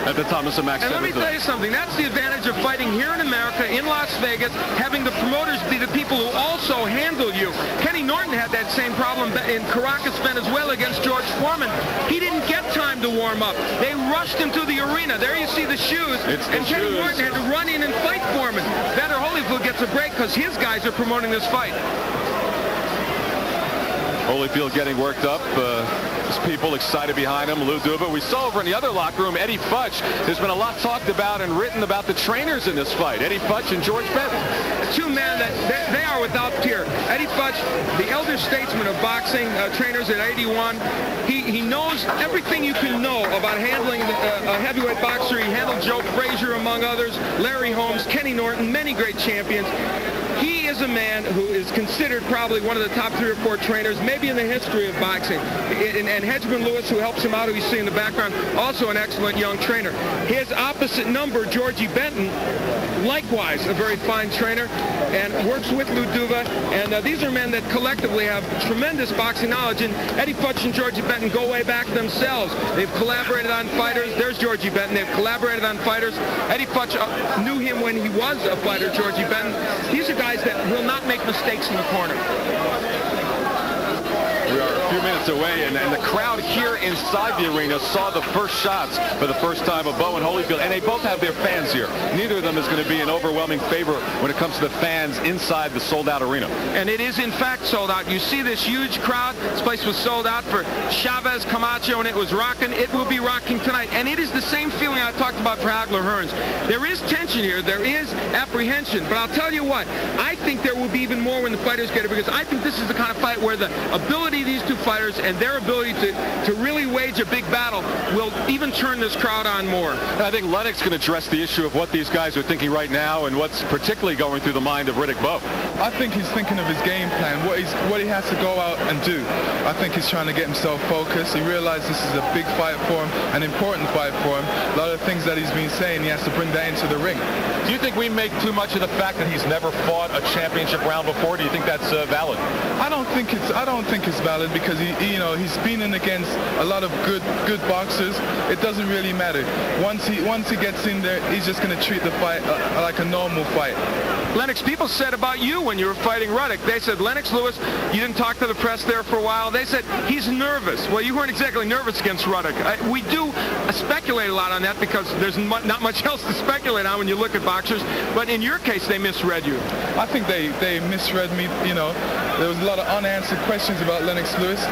at the Thomas and Mack Center. And let me tell you something. That's the advantage of fighting here in America, in Las Vegas, having the promoters be the people who also handle you. Kenny Norton had that same problem in Caracas, Venezuela against George Foreman. He didn't get time to warm up. They rushed him to the arena. There you see the shoes. And Kenny Norton had to run in and fight Foreman. Evander Holyfield gets a break because his guys are promoting this fight. Holyfield getting worked up. There's people excited behind him. Lou Duva. We saw over in the other locker room, Eddie Futch. There's been a lot talked about and written about the trainers in this fight. Eddie Futch and George Benton. Two men that they are without peer. Eddie Futch, the elder statesman of boxing, trainers at 81. He knows everything you can know about handling a heavyweight boxer. He handled Joe Frazier, among others, Larry Holmes, Kenny Norton, many great champions. He is a man who is considered probably one of the top 3 or 4 trainers, maybe in the history of boxing. And Hedgeman Lewis, who helps him out, who you see in the background, also an excellent young trainer. His opposite number, Georgie Benton, likewise a very fine trainer, and works with Lou Duva. And these are men that collectively have tremendous boxing knowledge. And Eddie Futch and Georgie Benton go way back themselves. They've collaborated on fighters. There's Georgie Benton. They've collaborated on fighters. Eddie Futch knew him when he was a fighter, Georgie Benton. These are guys that will not make mistakes in the corner. We are a few minutes away, and the crowd here inside the arena saw the first shots for the first time of Bowe and Holyfield, and they both have their fans here. Neither of them is going to be an overwhelming favor when it comes to the fans inside the sold-out arena. And it is, in fact, sold out. You see this huge crowd. This place was sold out for Chavez, Camacho, and it was rocking. It will be rocking tonight, and it is the same feeling I talked about for Hagler Hearns. There is tension here. There is apprehension, but I'll tell you what, I think there will be even more when the fighters get it, because I think this is the kind of fight where the ability of these two fighters and their ability to really wage a big battle will even turn this crowd on more. And I think Lennox can address the issue of what these guys are thinking right now and what's particularly going through the mind of Riddeck Bowe. I think he's thinking of his game plan, what he has to go out and do. I think he's trying to get himself focused. He realizes this is a big fight for him, an important fight for him. A lot of things that he's been saying, he has to bring that into the ring. Do you think we make too much of the fact that he's never fought a championship round before? Do you think that's valid? I don't think it's valid, because he's been in against a lot of good boxers. It doesn't really matter. Once he gets in there, he's just going to treat the fight like a normal fight. Lennox, people said about you when you were fighting Riddeck, they said, Lennox Lewis, you didn't talk to the press there for a while. They said, he's nervous. Well, you weren't exactly nervous against Riddeck. We do speculate a lot on that because there's not much else to speculate on when you look at boxers. But in your case, they misread you. I think they misread me. There was a lot of unanswered questions about Lennox Lewis.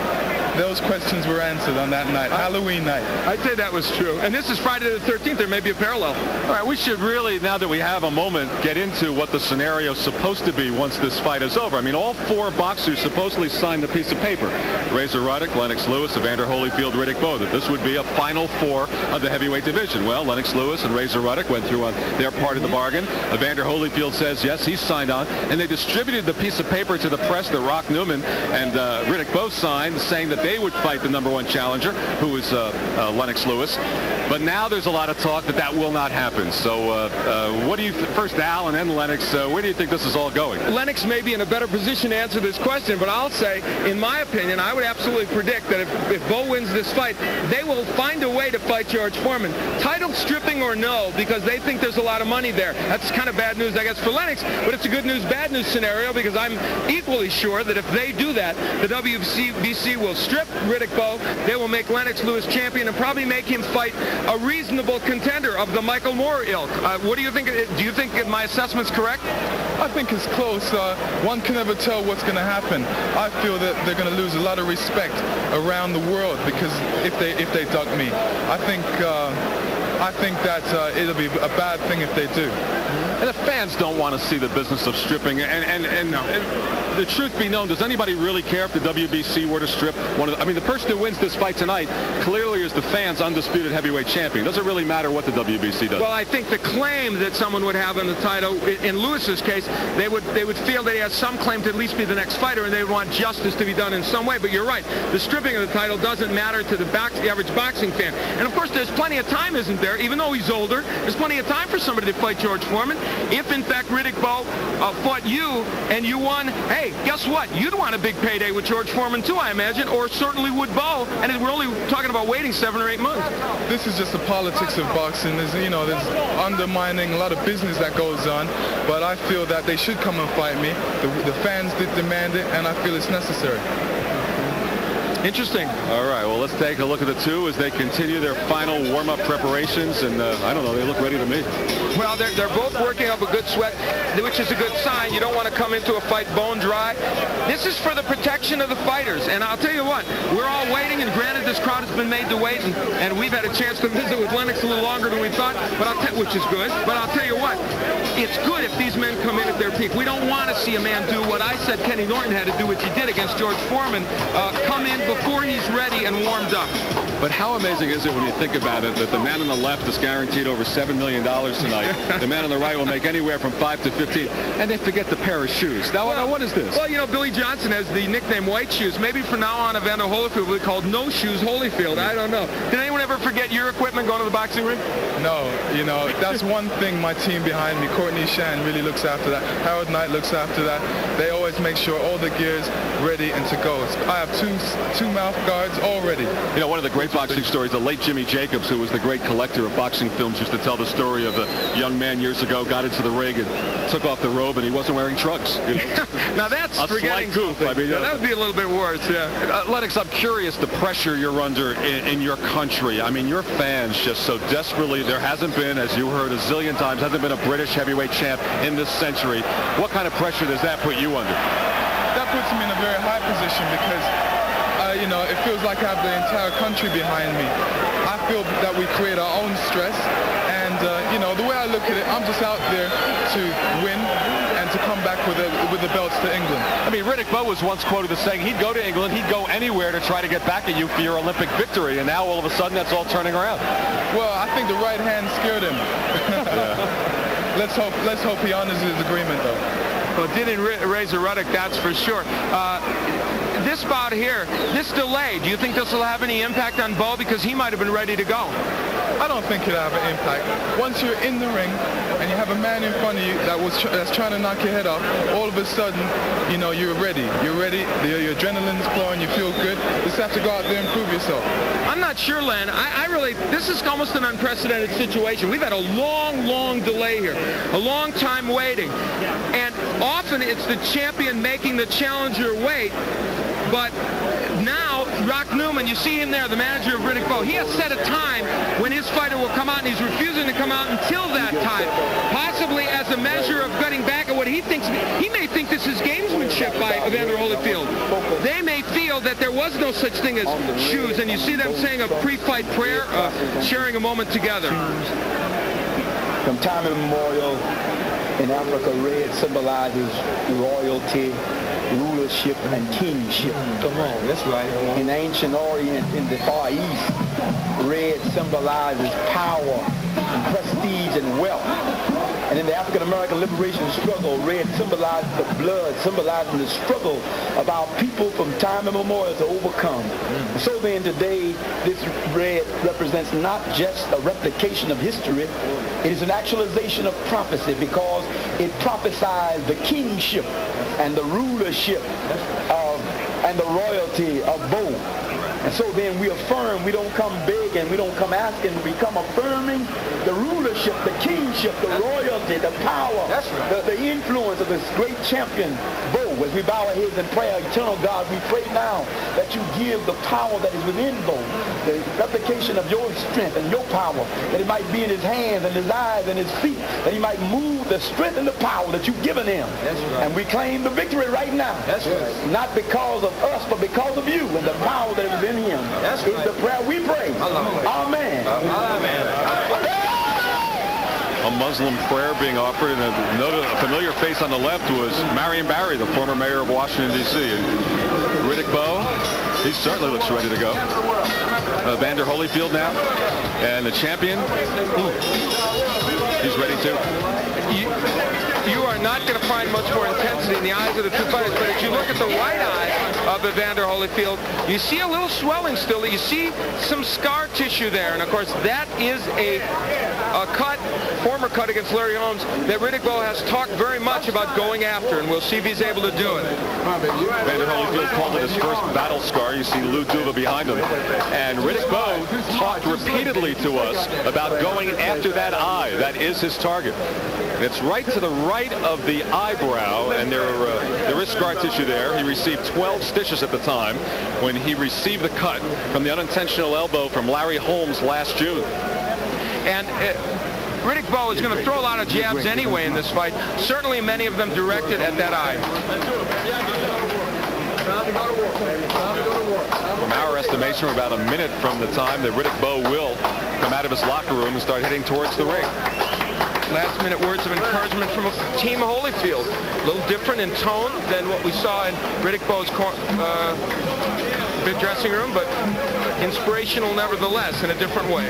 Those questions were answered on that night, Halloween night. I'd say that was true. And this is Friday the 13th. There may be a parallel. All right, we should really, now that we have a moment, get into what the scenario is supposed to be once this fight is over. I mean, all 4 boxers supposedly signed a piece of paper. Razor Riddeck, Lennox Lewis, Evander Holyfield, Riddeck Bowe, that this would be a final 4 of the heavyweight division. Well, Lennox Lewis and Razor Riddeck went through on their part of the bargain. Evander Holyfield says, yes, he's signed on. And they distributed the piece of paper to the press that Rock Newman and Riddeck Bowe signed, saying that they would fight the #1 challenger, who is Lennox Lewis. But now there's a lot of talk that will not happen. So what do you, first Al and then Lennox, where do you think this is all going? Lennox may be in a better position to answer this question, but I'll say, in my opinion, I would absolutely predict that if Bowe wins this fight, they will find a way to fight George Foreman. Title stripping or no, because they think there's a lot of money there. That's kind of bad news, I guess, for Lennox, but it's a good news, bad news scenario, because I'm equally sure that if they do that, the WBC will strip Riddeck Bowe. They will make Lennox Lewis champion and probably make him fight a reasonable contender of the Michael Moore ilk. What do you think? Do you think my assessment's correct? I think it's close. One can never tell what's going to happen. I feel that they're going to lose a lot of respect around the world because if they duck me, I think that it'll be a bad thing if they do. And the fans don't want to see the business of stripping. And the truth be known, does anybody really care if the WBC were to strip one of the, I mean, the person who wins this fight tonight clearly is the fans' undisputed heavyweight champion. Doesn't really matter what the WBC does. Well, I think the claim that someone would have on the title, in Lewis's case, they would feel that he has some claim to at least be the next fighter, and they would want justice to be done in some way. But you're right. The stripping of the title doesn't matter to the average boxing fan. And, of course, there's plenty of time, isn't there? Even though he's older, there's plenty of time for somebody to fight George Foreman. If, in fact, Riddeck Bowe fought you and you won, hey, hey, guess what? You'd want a big payday with George Foreman too, I imagine, or certainly would Bowe. And we're only talking about waiting 7 or 8 months. This is just the politics of boxing. There's undermining a lot of business that goes on. But I feel that they should come and fight me. The fans did demand it, and I feel it's necessary. Interesting. All right, well, let's take a look at the two as they continue their final warm-up preparations, and I don't know, they look ready to me. Well, they're both working up a good sweat, which is a good sign. You don't want to come into a fight bone dry. This is for the protection of the fighters, and I'll tell you what, we're all waiting, and granted this crowd has been made to wait, and we've had a chance to visit with Lennox a little longer than we thought, which is good, but I'll tell you what, it's good if these men come in at their peak. We don't want to see a man do what I said Kenny Norton had to do, which he did against George Foreman, come in before he's ready and warmed up. But how amazing is it when you think about it that the man on the left is guaranteed over $7 million tonight. The man on the right will make anywhere from 5 to 15, and they forget the pair of shoes. Now, what is this? Well, you know, Billy Johnson has the nickname White Shoes. Maybe from now on, Evander Holyfield will be called No Shoes Holyfield. I don't know. Did anyone ever forget your equipment going to the boxing ring? No, that's one thing my team behind me, Courtney Shan, really looks after that. Harold Knight looks after that. They always make sure all the gear's ready and to go. I have two mouth guards already. You know, one of the great boxing stories, the late Jimmy Jacobs, who was the great collector of boxing films, used to tell the story of the young man years ago got into the ring and took off the robe and he wasn't wearing trunks. Now that's a forgetting slight goof. I mean, that would be a little bit worse, yeah. Lennox, I'm curious the pressure you're under in your country. I mean, your fans just so desperately, there hasn't been, as you heard a zillion times, hasn't been a British heavyweight champ in this century. What kind of pressure does that put you under? That puts me in a very high position because it feels like I have the entire country behind me. I feel that we create our own stress, and the way I look at it, I'm just out there to win and to come back with the belts to England. I mean, Riddeck Bowe was once quoted as saying he'd go to England, he'd go anywhere to try to get back at you for your Olympic victory, and now all of a sudden that's all turning around. Well, I think the right hand scared him. Let's hope he honors his agreement, though. Well, didn't Razor Riddeck, that's for sure. This bout here, this delay, do you think this will have any impact on Bowe? Because he might have been ready to go. I don't think it'll have an impact. Once you're in the ring and you have a man in front of you that's trying to knock your head off, all of a sudden, you're ready. You're ready. Your adrenaline's flowing. You feel good. You just have to go out there and prove yourself. I'm not sure, Len. This is almost an unprecedented situation. We've had a long, long delay here, a long time waiting. And often it's the champion making the challenger wait. But now, Rock Newman, you see him there, the manager of Riddeck Bowe. He has set a time when his fighter will come out, and he's refusing to come out until that time, possibly as a measure of getting back at what he thinks. He may think this is gamesmanship by Evander Holyfield. They may feel that there was no such thing as shoes, and you see them saying a pre-fight prayer, sharing a moment together. From time immemorial in Africa, red symbolizes royalty, rulership, and kingship. Come on, that's right. In the ancient Orient, in the Far East, red symbolizes power and prestige and wealth. And in the African-American liberation struggle, red symbolizes the blood, symbolizing the struggle of our people from time immemorial to overcome. And so then today, this red represents not just a replication of history, it is an actualization of prophecy because it prophesies the kingship and the rulership and the royalty of Bowe. And so then we affirm, we don't come begging, we don't come asking, we come affirming the rulership, the kingship, the royalty, the power, the influence of this great champion, Bowe. As we bow our heads in prayer, eternal God, we pray now that you give the power that is within Bowe, the replication of your strength and your power, that it might be in his hands and his eyes and his feet, that he might move the strength and the power that you've given him. And we claim the victory right now. Not because of us, but because of you and the power that is in him. That's the prayer we pray. Amen. A Muslim prayer being offered, and a familiar face on the left was Marion Barry, the former mayor of Washington, D.C. And Riddeck Bowe, he certainly looks ready to go. Evander Holyfield now, and the champion, he's ready too. You are are not going to find much more intensity in the eyes of the two fighters. But as you look at the right eye of Evander Holyfield, you see a little swelling still. You see some scar tissue there. And, of course, that is a cut, former cut against Larry Holmes, that Riddeck Bowe has talked very much about going after, and we'll see if he's able to do it. Evander Holyfield called it his first battle scar. You see Lou Duva behind him. And Riddeck Bowe talked repeatedly to us about going after that eye. That is his target. And it's right to the right of the eyebrow, and there is scar tissue there. He received 12 stitches at the time when he received the cut from the unintentional elbow from Larry Holmes last June. And Riddeck Bowe is going to throw a lot of jabs anyway in this fight, certainly many of them directed at that eye. From our estimation, we're about a minute from the time that Riddeck Bowe will come out of his locker room and start heading towards the ring. Last-minute words of encouragement from Team Holyfield. A little different in tone than what we saw in Riddeck Bowe's big dressing room, but inspirational nevertheless in a different way.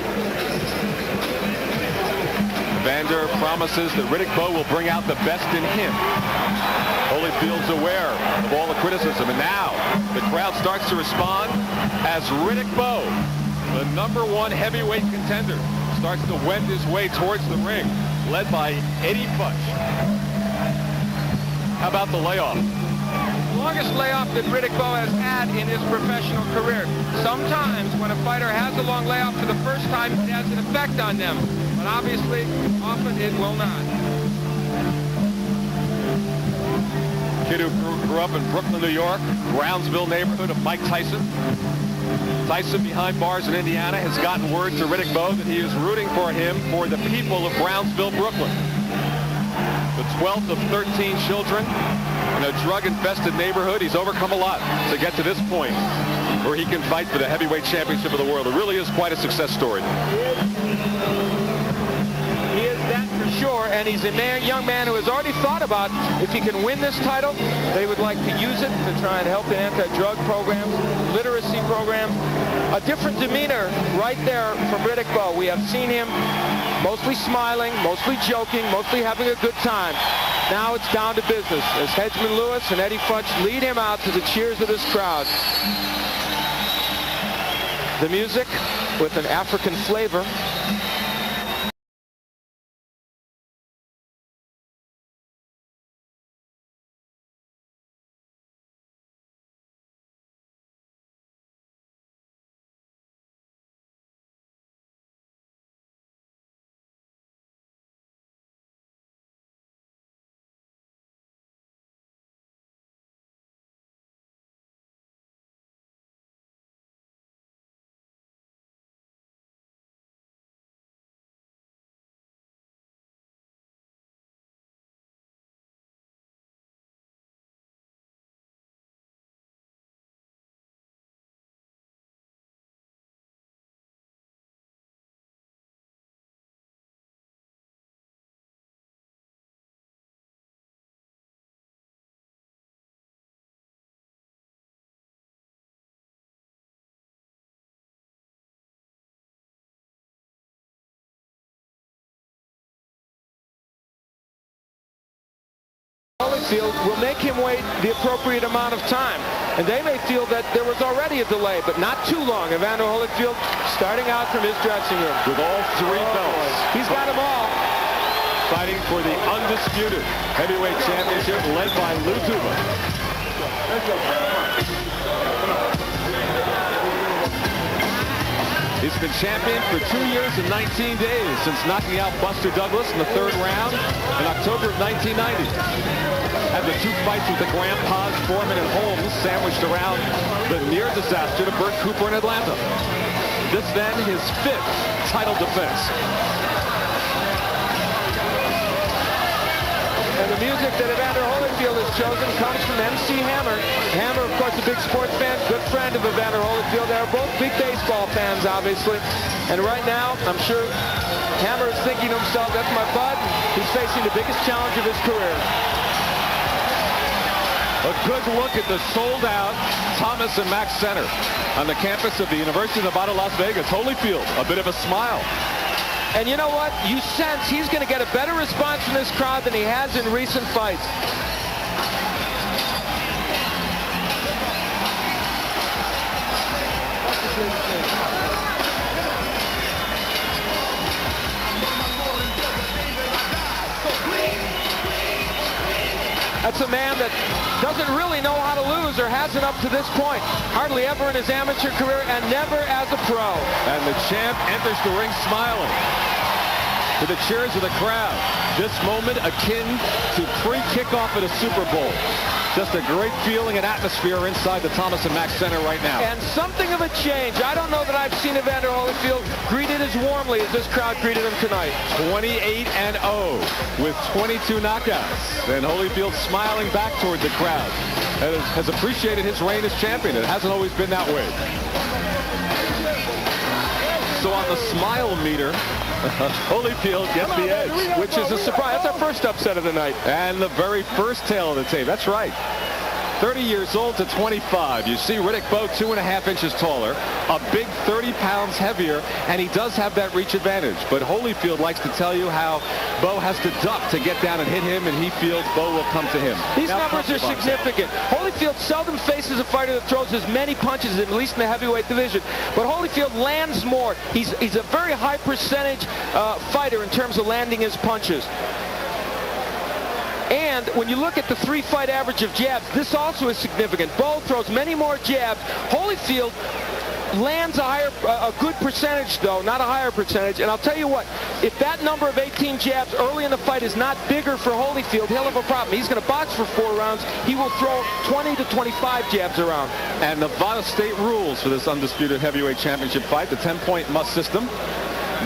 Evander promises that Riddeck Bowe will bring out the best in him. Holyfield's aware of all the criticism, and now the crowd starts to respond as Riddeck Bowe, the #1 heavyweight contender, starts to wend his way towards the ring, led by Eddie Futch. How about the layoff? Longest layoff that Riddeck Bowe has had in his professional career. Sometimes when a fighter has a long layoff for the first time, it has an effect on them. But obviously, often it will not. Kid who grew up in Brooklyn, New York, Brownsville neighborhood of Mike Tyson. Tyson, behind bars in Indiana, has gotten word to Riddeck Bowe that he is rooting for him for the people of Brownsville, Brooklyn. The 12th of 13 children in a drug-infested neighborhood. He's overcome a lot to get to this point where he can fight for the heavyweight championship of the world. It really is quite a success story. He is that for sure, and he's a young man who has already thought about if he can win this title, they would like to use it to try and help in anti-drug programs, literacy programs. A different demeanor right there from Riddeck Bowe. We have seen him mostly smiling, mostly joking, mostly having a good time. Now it's down to business as Hedgeman Lewis and Eddie Futch lead him out to the cheers of this crowd. The music with an African flavor. Holyfield will make him wait the appropriate amount of time. And they may feel that there was already a delay, but not too long. Evander Holyfield starting out from his dressing room. With all 3 belts. He's got them all. Fighting for the undisputed heavyweight championship led by Lou Duva. He's been champion for 2 years and 19 days since knocking out Buster Douglas in the 3rd round in October of 1990. Had the 2 fights with the grandpas, Foreman and Holmes, sandwiched around the near disaster to Burt Cooper in Atlanta. This then his 5th title defense. And the music that Evander Holyfield has chosen comes from MC Hammer. Hammer, of course, a big sports fan, good friend of Evander Holyfield. They're both big baseball fans, obviously. And right now, I'm sure Hammer is thinking to himself, that's my bud. He's facing the biggest challenge of his career. A good look at the sold-out Thomas and Mack Center on the campus of the University of Nevada, Las Vegas. Holyfield, a bit of a smile. And you know what? You sense he's going to get a better response from this crowd than he has in recent fights. That's a man that doesn't really know how to lose, or hasn't up to this point. Hardly ever in his amateur career, and never as a pro. And the champ enters the ring smiling to the cheers of the crowd. This moment akin to pre-kickoff at a Super Bowl. Just a great feeling and atmosphere inside the Thomas & Mack Center right now. And something of a change. I don't know that I've seen Evander Holyfield greeted as warmly as this crowd greeted him tonight. 28-0 with 22 knockouts. And Holyfield smiling back toward the crowd. Has appreciated his reign as champion. It hasn't always been that way. So on the smile meter, Holyfield gets the edge, which is a surprise. That's our first upset of the night. And the very first tail of the tape. That's right. 30 years old to 25. You see Riddeck Bowe 2.5 inches taller, a big 30 pounds heavier, and he does have that reach advantage. But Holyfield likes to tell you how Bowe has to duck to get down and hit him, and he feels Bowe will come to him. These numbers are significant. Holyfield seldom faces a fighter that throws as many punches, at least in the heavyweight division. But Holyfield lands more. He's a very high percentage fighter in terms of landing his punches. And when you look at the 3-fight average of jabs, this also is significant. Bowe throws many more jabs. Holyfield lands a good percentage, though, not a higher percentage. And I'll tell you what, if that number of 18 jabs early in the fight is not bigger for Holyfield, he'll have a problem. He's going to box for 4 rounds. He will throw 20 to 25 jabs around. And Nevada State rules for this undisputed heavyweight championship fight, the 10-point must system.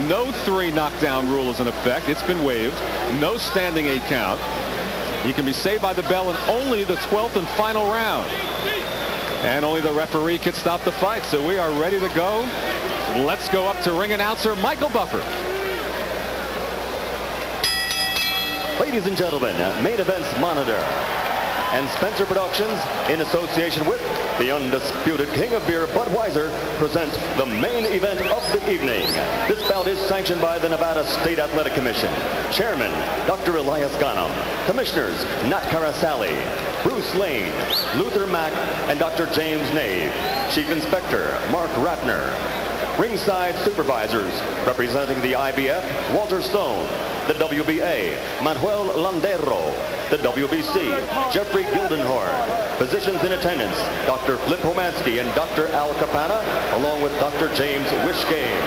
No 3 knockdown rule is in effect. It's been waived. No standing 8 count. You can be saved by the bell in only the 12th and final round. And only the referee can stop the fight. So we are ready to go. Let's go up to ring announcer Michael Buffer. Ladies and gentlemen, Main Events Monitor and Spencer Productions, in association with the undisputed king of beer, Budweiser, present the main event of the evening. This bout is sanctioned by the Nevada State Athletic Commission. Chairman, Dr. Elias Ghanem. Commissioners, Nat Carasali, Bruce Lane, Luther Mack, and Dr. James Nave. Chief Inspector, Mark Ratner. Ringside supervisors, representing the IBF, Walter Stone. The WBA, Manuel Landero. The WBC, Jeffrey Gildenhorn. Physicians in attendance, Dr. Flip Homansky and Dr. Al Capana, along with Dr. James Wishgame.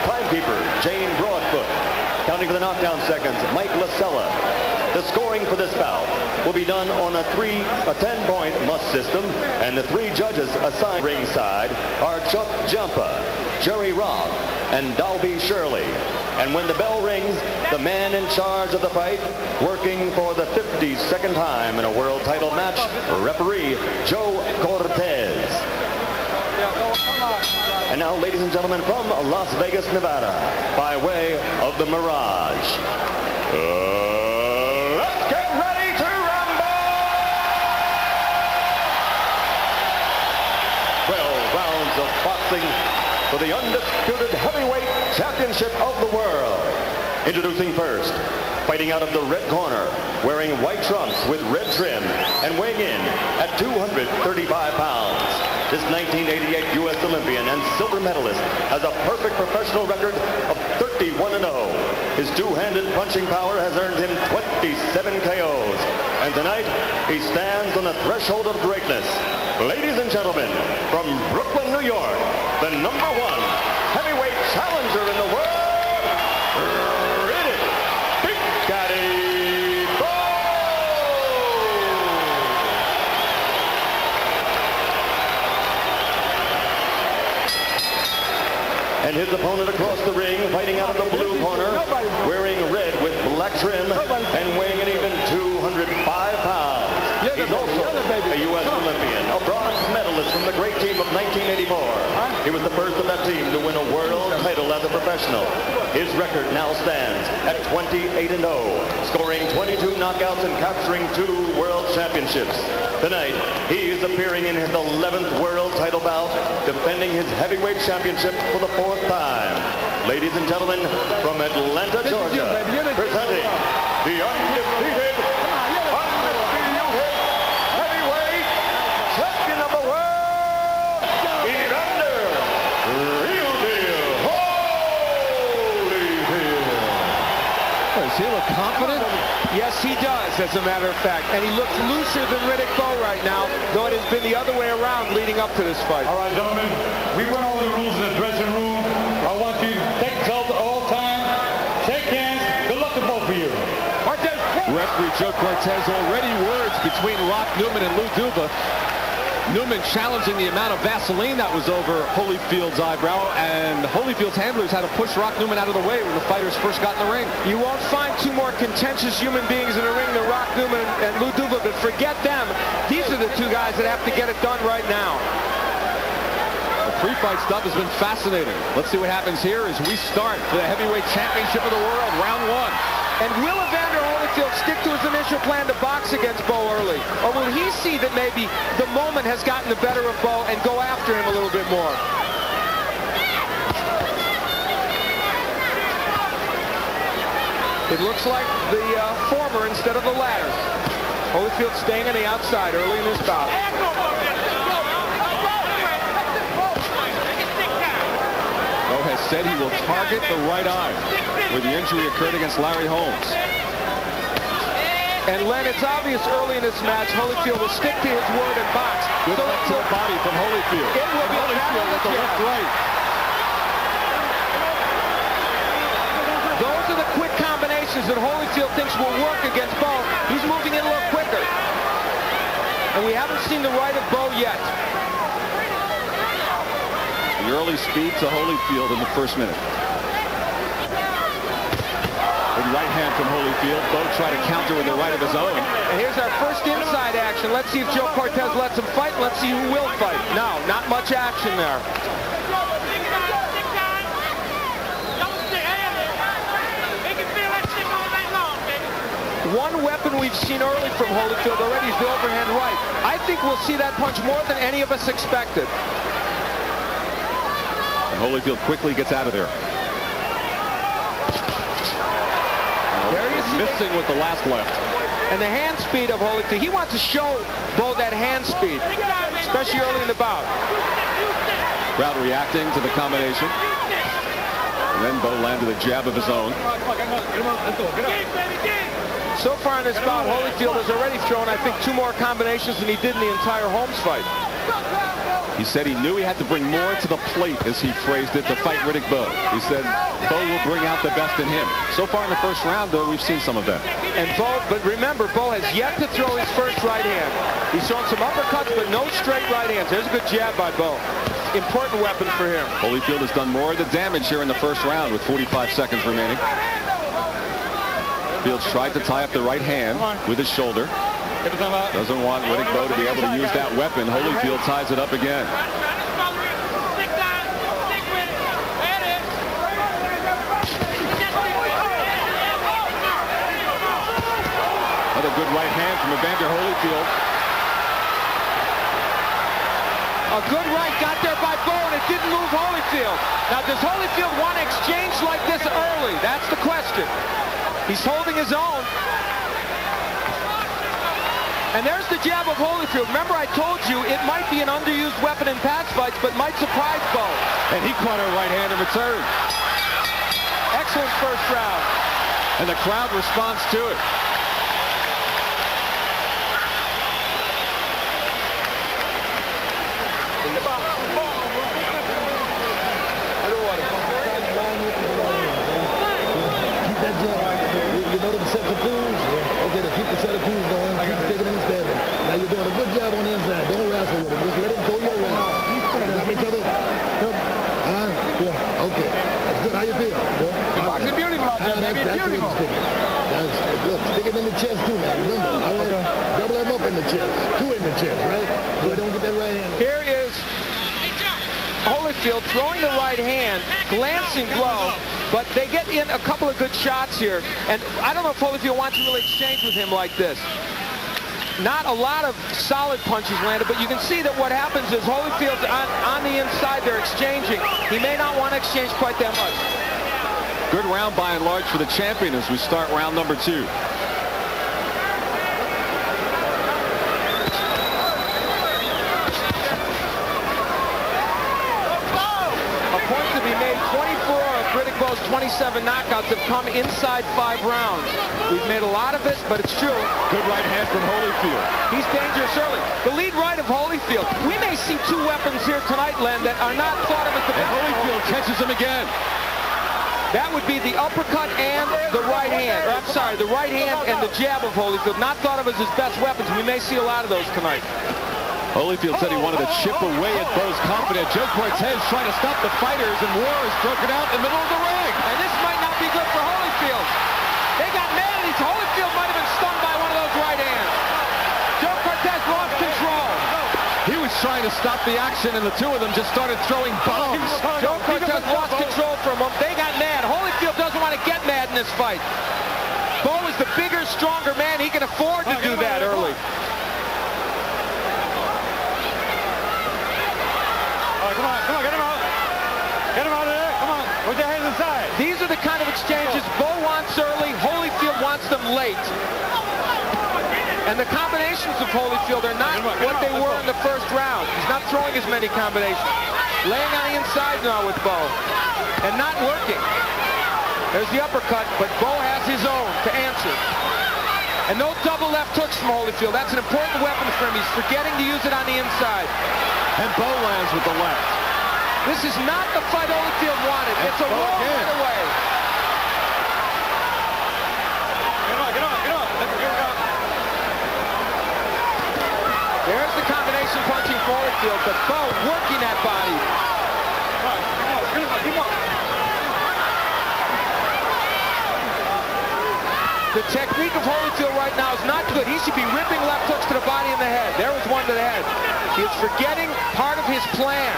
Timekeeper, Jane Broadfoot. Counting the knockdown seconds, Mike Lasella. The scoring for this bout will be done on a 10-point must system, and the 3 judges assigned ringside are Chuck Jampa, Jerry Robb, and Dalby Shirley. And when the bell rings, the man in charge of the fight, working for the 52nd time in a world title match, referee Joe Cortez. And now, ladies and gentlemen, from Las Vegas, Nevada, by way of the Mirage, let's get ready to rumble! 12 rounds of boxing for the undisputed heavyweight championship of the world. Introducing first, fighting out of the red corner, wearing white trunks with red trim, and weighing in at 235 pounds. This 1988 U.S. Olympian and silver medalist has a perfect professional record of 31-0. His two-handed punching power has earned him 27 KOs. And tonight, he stands on the threshold of greatness. Ladies and gentlemen, from Brooklyn, New York, the #1 heavyweight challenger in the world, Riddeck Big Daddy Bowe! And his opponent across the ring, fighting out of the blue corner, wearing red with black trim, and weighing an even 205 pounds. He's also a U.S. Olympian, a bronze medalist from the great team of 1984. He was the first of that team to win a world title as a professional. His record now stands at 28-0, scoring 22 knockouts and capturing 2 world championships. Tonight, he is appearing in his 11th world title bout, defending his heavyweight championship for the 4th time. Ladies and gentlemen, from Atlanta, Georgia, presenting the undefeated heavyweight champion of the world, Evander Holyfield. Does he look confident? Yes, he does, as a matter of fact. And he looks looser than Riddeck Bowe right now, though it has been the other way around leading up to this fight. All right, gentlemen, we went over the rules in the dressing room. I want you to take yourselves all time, shake hands. Good luck to both of you. Referee Joe Cortez, already words between Rock Newman and Lou Duva. Newman challenging the amount of Vaseline that was over Holyfield's eyebrow, and Holyfield's handlers had to push Rock Newman out of the way when the fighters first got in the ring. You won't find two more contentious human beings in the ring than Rock Newman and Lou Duva, but forget them. These are the two guys that have to get it done right now. The pre-fight stuff has been fascinating. Let's see what happens here as we start for the heavyweight championship of the world, round one. And will Evander Holyfield stick to his initial plan to box against Bowe early? Or will he see that maybe the moment has gotten the better of Bowe and go after him a little bit more? It looks like the former instead of the latter. Holyfield staying on the outside early in this bout. Bowe has said he will target the right eye, where the injury occurred against Larry Holmes. And Len, it's obvious early in this match, Holyfield will stick to his word and box. Good left to the body from Holyfield. It will be Holyfield with the left right. Those are the quick combinations that Holyfield thinks will work against Bowe. He's moving in a little quicker. And we haven't seen the right of Bowe yet. The early speed to Holyfield in the first minute. Good right hand from Holyfield. Bowe tried to counter with the right of his own. And here's our first inside action. Let's see if Joe Cortez lets him fight. Let's see who will fight. No, not much action there. One weapon we've seen early from Holyfield already is the overhand right. I think we'll see that punch more than any of us expected. And Holyfield quickly gets out of there. Missing with the last left. And the hand speed of Holyfield. He wants to show Bowe that hand speed, especially early in the bout. Crowd reacting to the combination. And then Bowe landed a jab of his own. So far in this bout, Holyfield has already thrown, I think, 2 more combinations than he did in the entire Holmes fight. He said he knew he had to bring more to the plate, as he phrased it, to fight Riddeck Bowe. He said Bowe will bring out the best in him. So far in the first round, though, we've seen some of that. And Bowe, but remember, Bowe has yet to throw his first right hand. He's thrown some uppercuts, but no straight right hands. There's a good jab by Bowe. Important weapon for him. Holyfield has done more of the damage here in the first round with 45 seconds remaining. Fields tried to tie up the right hand with his shoulder. Doesn't want Riddeck Bowe to be able to use that weapon. Holyfield ties it up again. Another good right hand from Evander Holyfield. A good right got there by Bowe, and it didn't move Holyfield. Now, does Holyfield want to exchange like this early? That's the question. He's holding his own. And there's the jab of Holyfield. Remember, I told you it might be an underused weapon in past fights, but might surprise Bowe. And he caught a right hand in return. Excellent first round. And the crowd responds to it. Stick it in the chest too, man. Remember, all right? Double them up in the chest. 2 in the chest, right? So don't get that right hand. Here is Holyfield throwing the right hand, glancing blow, but they get in a couple of good shots here. And I don't know if Holyfield wants to really exchange with him like this. Not a lot of solid punches landed, but you can see that what happens is Holyfield's on the inside, they're exchanging. He may not want to exchange quite that much. Good round by and large for the champion as we start round number 2. To be made. 24 of Riddeck Bowe's 27 knockouts have come inside 5 rounds. We've made a lot of it, but it's true. Good right hand from Holyfield. He's dangerous early. The lead right of Holyfield. We may see 2 weapons here tonight, Len, that are not thought of as the best. Holyfield catches him again. That would be the uppercut and the right hand. Or, I'm sorry, the right hand and the jab of Holyfield. Not thought of as his best weapons. We may see a lot of those tonight. Holyfield said he wanted to chip away at Bowe's confidence. Joe Cortez trying to stop the fighters, and war is broken out in the middle of the ring. And this might not be good for Holyfield. They got mad at each. Holyfield might have been stunned by one of those right hands. Joe Cortez lost control. He was trying to stop the action, and the 2 of them just started throwing bombs. Joe Cortez lost control for a moment. They got mad. Holyfield doesn't want to get mad in this fight. Bowe is the bigger, stronger man. He can afford to do that early. Come on, get him out. Get him out of there. Come on, put your hands inside. These are the kind of exchanges Bowe wants early, Holyfield wants them late. And the combinations of Holyfield are not what they were in the first round. He's not throwing as many combinations. Laying on the inside now with Bowe. And not working. There's the uppercut, but Bowe has his own to answer. And no double left hooks from Holyfield. That's an important weapon for him. He's forgetting to use it on the inside. And Bowe lands with the left. This is not the fight Holyfield wanted. It's a war right away. Get on. Let's go. There's the combination punching for Holyfield, but Bowe working that body. Come on. The technique of Holyfield right now is not good. He should be ripping left hooks to the body and the head. There was one to the head. He is forgetting part of his plan.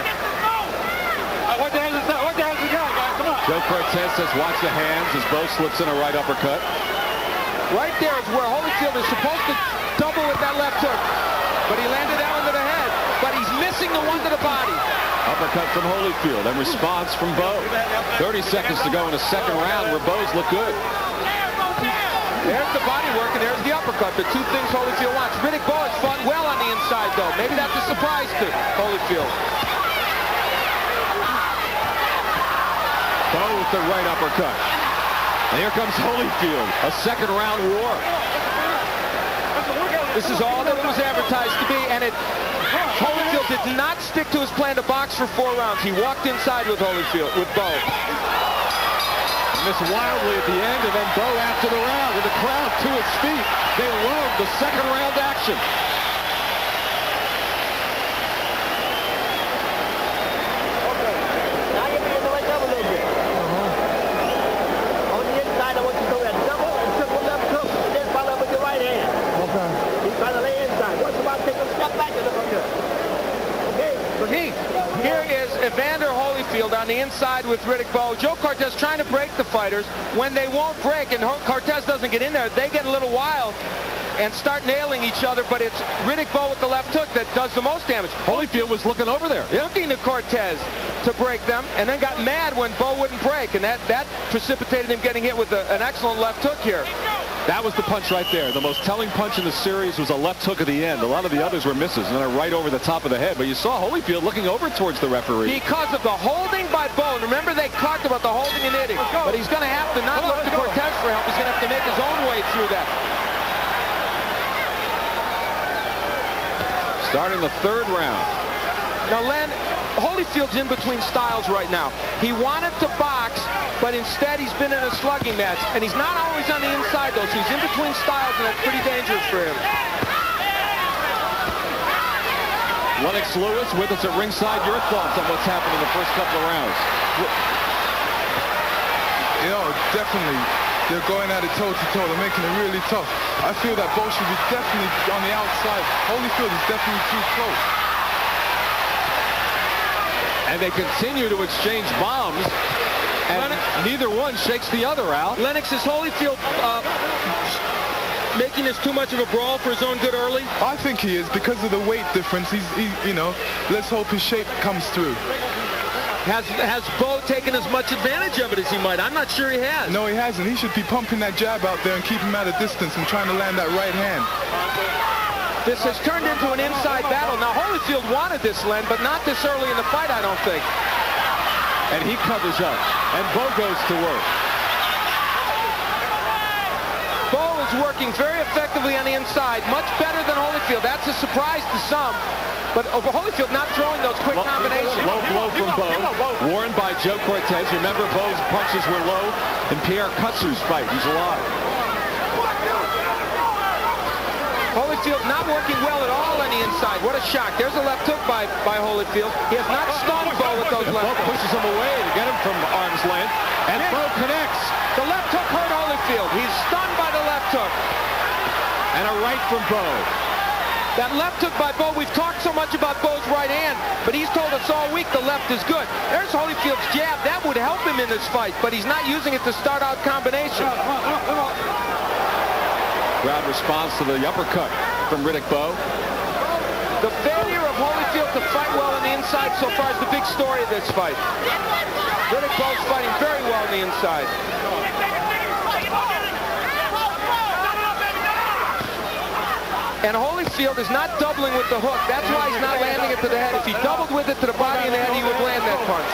What the hell is that? What the hell is he got, guys? Come on. Joe Cortez says watch the hands as Bowe slips in a right uppercut. Right there is where Holyfield is supposed to double with that left hook. But he landed that one to the head. But he's missing the one to the body. Uppercut from Holyfield and response from Bowe. 30 seconds to go in the second round where Bowe's look good. There's the body work, and there's the uppercut. The 2 things Holyfield wants. Riddeck Bowe has fought well on the inside, though. Maybe that's a surprise to Holyfield. Bowe with the right uppercut. And here comes Holyfield. A second round war. This is all that it was advertised to be, and Holyfield did not stick to his plan to box for 4 rounds. He walked inside with Holyfield, with Bowe. Missed wildly at the end, and then Bowe after the round with the crowd to its feet. They love the second round action. Now you begin to wake up a little bit. On the inside, I want you to throw that double and triple left hook, and then follow up with your right hand. Okay. He's trying to lay inside. Once about to take a step back and look up here. Okay? Here is Evander Holyfield on the inside with Riddeck Bowe. Joe Cortez trying to break the fighters. When they won't break and Cortez doesn't get in there, they get a little wild and start nailing each other, but it's Riddeck Bowe with the left hook that does the most damage. Holyfield was looking over there. Looking to Cortez to break them, and then got mad when Bowe wouldn't break, and that precipitated him getting hit with an excellent left hook here. That was the punch right there. The most telling punch in the series was a left hook at the end. A lot of the others were misses, and then a right over the top of the head. But you saw Holyfield looking over towards the referee. Because of the holding by Bowe. Remember, they talked about the holding and hitting. But he's going to have to not look to Cortez for help. He's going to have to make his own way through that. Starting the third round. Now, Len, Holyfield's in between styles right now. He wanted to box, but instead he's been in a slugging match. And he's not always on the inside, though, so he's in between styles, and that's pretty dangerous for him. Lennox Lewis with us at ringside. Your thoughts on what's happened in the first couple of rounds? You know, definitely, they're going at it toe-to-toe. They're making it really tough. I feel that Bowe should be definitely on the outside. Holyfield is definitely too close. And they continue to exchange bombs, and neither one shakes the other out. Lennox, is Holyfield making this too much of a brawl for his own good early? I think he is because of the weight difference. You know, let's hope his shape comes through. Has Bowe taken as much advantage of it as he might? I'm not sure he has. No, he hasn't. He should be pumping that jab out there and keep him at a distance and trying to land that right hand. This has turned into an inside battle. Now, Holyfield wanted this, Len, but not this early in the fight, I don't think. And he covers up, and Bowe goes to work. Bowe is working very effectively on the inside, much better than Holyfield. That's a surprise to some. But Holyfield not throwing those quick combinations. Low blow from Bowe, warned by Joe Cortez. Remember, Bowe's punches were low in Pierre Kutzer's fight. He's alive. Holyfield not working well at all on the inside. What a shock. There's a left hook by Holyfield. He has not stunned Bowe with those left hooks. Bowe pushes him away to get him from arm's length. And Bowe connects. The left hook hurt Holyfield. He's stunned by the left hook. And a right from Bowe. That left hook by Bowe, we've talked so much about Bowe's right hand, but he's told us all week the left is good. There's Holyfield's jab. That would help him in this fight, but he's not using it to start out combination. Crowd responds to the uppercut from Riddeck Bowe. The failure of Holyfield to fight well on the inside so far is the big story of this fight. Riddeck Bowe's fighting very well on the inside. And Holyfield is not doubling with the hook. That's why he's not landing it to the head. If he doubled with it to the body and the head, he would land that punch.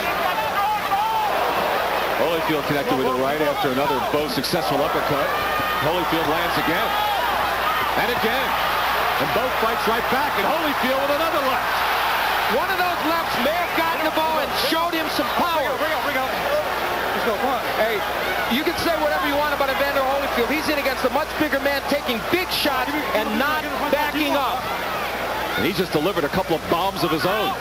Holyfield connected with it right after another Bowe successful uppercut. Holyfield lands again. And again. And Bowe fights right back. And Holyfield with another left. One of those lefts may have gotten to Bowe and showed him some power. Bring up. Let's go, come on. Hey, you can say whatever you want about Evander Holyfield. He's in against a much bigger man, taking big shots and not backing up. And he just delivered a couple of bombs of his own.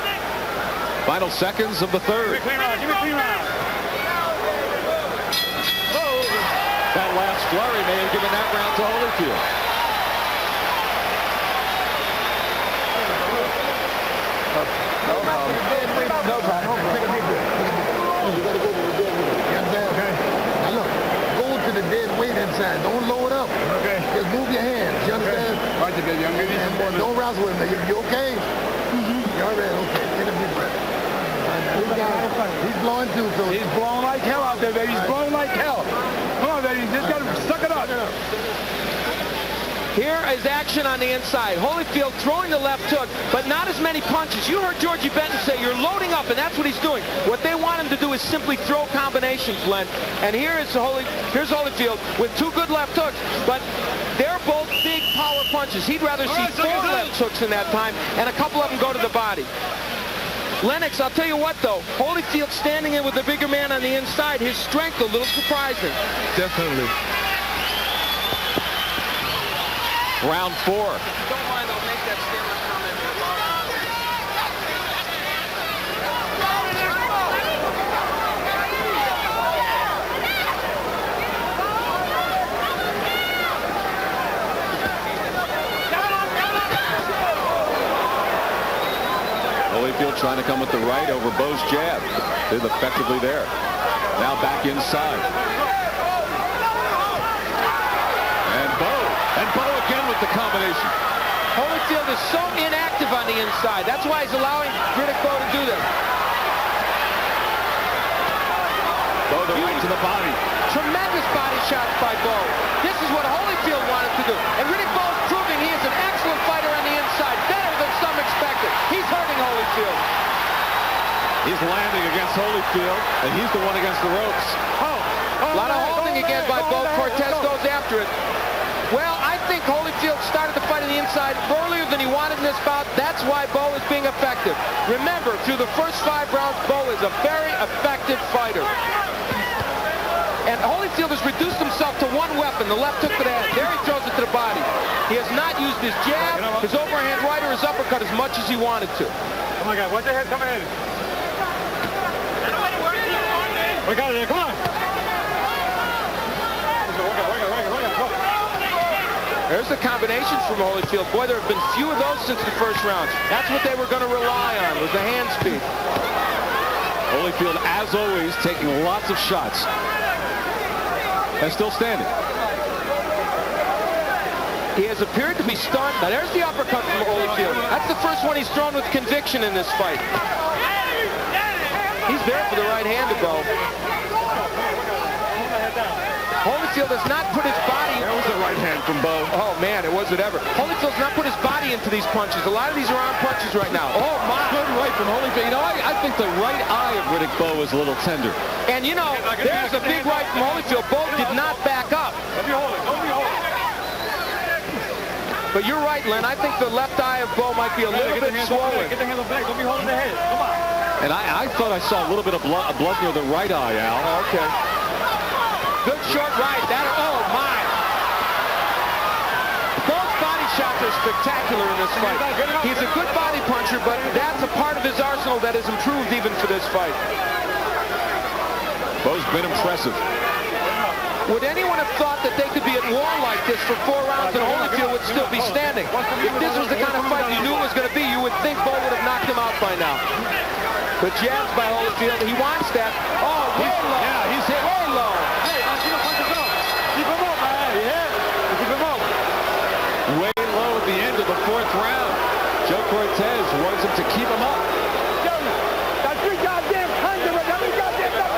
Final seconds of the third. Give me a clean round. That last flurry may have given that round to Holyfield. No problem. Take a deep breath. You gotta go to the dead weight. You understand? Okay. Now look, go to the dead weight inside. Don't load up. Okay. Just move your hands. You understand? Okay. Right, baby. I'm gonna need some more. Don't wrestle with me. You okay? Mm-hmm. You all right? Okay. Take a deep breath. He's blowing too, so He's blowing like hell out there, baby. He's blowing like hell. Come on, baby. You just gotta suck it up. Here is action on the inside. Holyfield throwing the left hook, but not as many punches. You heard Georgie Benton say you're loading up, and that's what he's doing. What they want him to do is simply throw combinations, Len. And here's Holyfield with two good left hooks, but they're both big power punches. He'd rather see four left hooks in that time, and a couple of them go to the body. Lennox, I'll tell you what, though. Holyfield standing in with the bigger man on the inside, his strength a little surprising. Definitely. Round 4. Don't mind, I'll make that statement comment. Holyfield trying to come with the right over Bowe's jab. They're effectively there. Now back inside. And Bowe again with the combination. Holyfield is so inactive on the inside. That's why he's allowing Riddeck Bowe to do this. Bowe the right to the body. Tremendous body shots by Bowe. This is what Holyfield wanted to do. And Riddeck Bowe is proving he is an excellent fighter on the inside. Better than some expected. He's hurting Holyfield. He's landing against Holyfield, and he's the one against the ropes. A lot of holding again by Bowe. Cortez goes after it. Well, I think Holyfield started the fight on the inside earlier than he wanted in this bout. That's why Bowe is being effective. Remember, through the first 5 rounds, Bowe is a very effective fighter. And Holyfield has reduced himself to one weapon, the left hook to the head. There he throws it to the body. He has not used his jab, his overhand right, or his uppercut as much as he wanted to. Oh my God, watch the head coming in. We got it there, come on. There's the combinations from Holyfield. Boy, there have been few of those since the first round. That's what they were going to rely on, was the hand speed. Holyfield, as always, taking lots of shots. And still standing. He has appeared to be stunned. Now, there's the uppercut from Holyfield. That's the first one he's thrown with conviction in this fight. He's there for the right hand to Bowe. Holyfield has not put his body. There was a right hand from Bowe. Oh man, it was it ever. Holyfield's not put his body into these punches. A lot of these are arm punches right now. Oh my. Good right from Holyfield. You know, I think the right eye of Riddeck Bowe is a little tender. And you know, there's a big right from Holyfield. Bowe did not back up. But you're right, Len. I think the left eye of Bowe might be a little bit swollen. Get the handle back. Don't be holding the head. Come on. And I thought I saw a little bit of blood near the right eye, Al. Oh, okay. Good short right. Oh, my. Bowe's body shots are spectacular in this fight. He's a good body puncher, but that's a part of his arsenal that has improved even for this fight. Bowe's been impressive. Would anyone have thought that they could be at war like this for 4 rounds and Holyfield would still be standing? If this was the kind of fight you knew it was going to be, you would think Bowe would have knocked him out by now. But jabs by Holyfield. He wants that. Oh, way low. Yeah, he's hit. Way low. Hey, keep him up, man. Yeah. Keep him up. Way low at the end of the 4th round. Joe Cortez wants him to keep him up.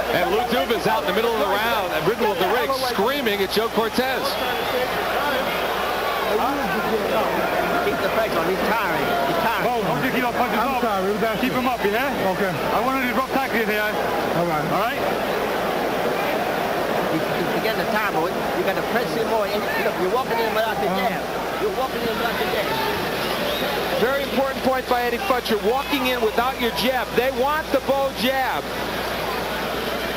And Lou Duva's out in the middle of the round, and middle of the ring, screaming at Joe Cortez. Keep the pressure on. He's tiring. Bowe, don't you keep up punches up. Keep him up, yeah? Okay. I want to do rough tackling here. All right. All right? To get the time, boy, you got to press him more. Look, you're walking in without the jab. You're walking in without the jab. Very important point by Eddie Futch. You're walking in without your jab. They want the Bowe jab.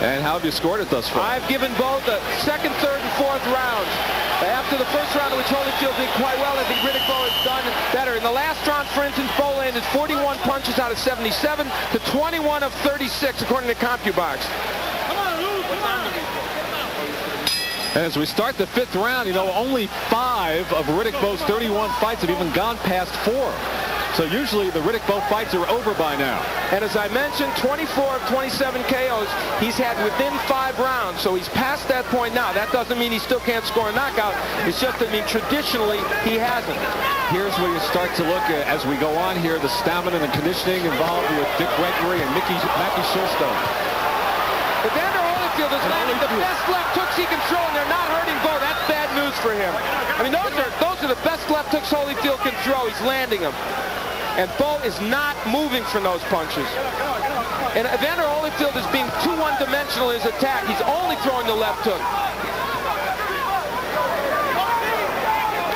And how have you scored it thus far? I've given Bowe the 2nd, 3rd, and 4th rounds. After the 1st round, in which Holyfield did quite well, I think Riddeck Bowe has done better. In the last round, for instance, Bowe landed 41 punches out of 77 to 21 of 36, according to CompuBox. And as we start the 5th round, you know, only 5 of Riddeck Bowe's 31 fights have even gone past 4. So usually the Riddeck Bowe fights are over by now. And as I mentioned, 24 of 27 KOs he's had within 5 rounds. So he's past that point now. That doesn't mean he still can't score a knockout. It's just that, I mean, traditionally he hasn't. Here's where you start to look at, as we go on here, the stamina and conditioning involved with Dick Gregory and Mackie Shilstone. Evander Holyfield is landing the best left hooks he can throw, and they're not hurting Bowe. That's bad news for him. I mean, those are the best left hooks Holyfield can throw. He's landing them. And Bowe is not moving from those punches. And Evander Holyfield is being too one-dimensional in his attack. He's only throwing the left hook.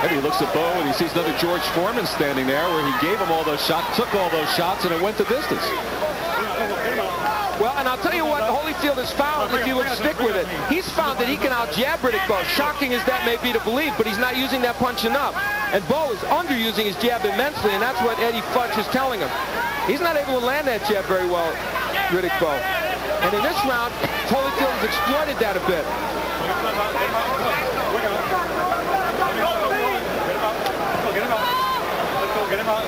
And he looks at Bowe and he sees another George Foreman standing there where he gave him all those shots, took all those shots, and it went the distance. Well, and I'll tell you what Holyfield has found, if you would stick with it. He's found that he can out-jab Riddeck Bowe. Shocking as that may be to believe, but he's not using that punch enough. And Bowe is underusing his jab immensely, and that's what Eddie Futch is telling him. He's not able to land that jab very well, Riddeck Bowe. And in this round, Holyfield has exploited that a bit. Get him out.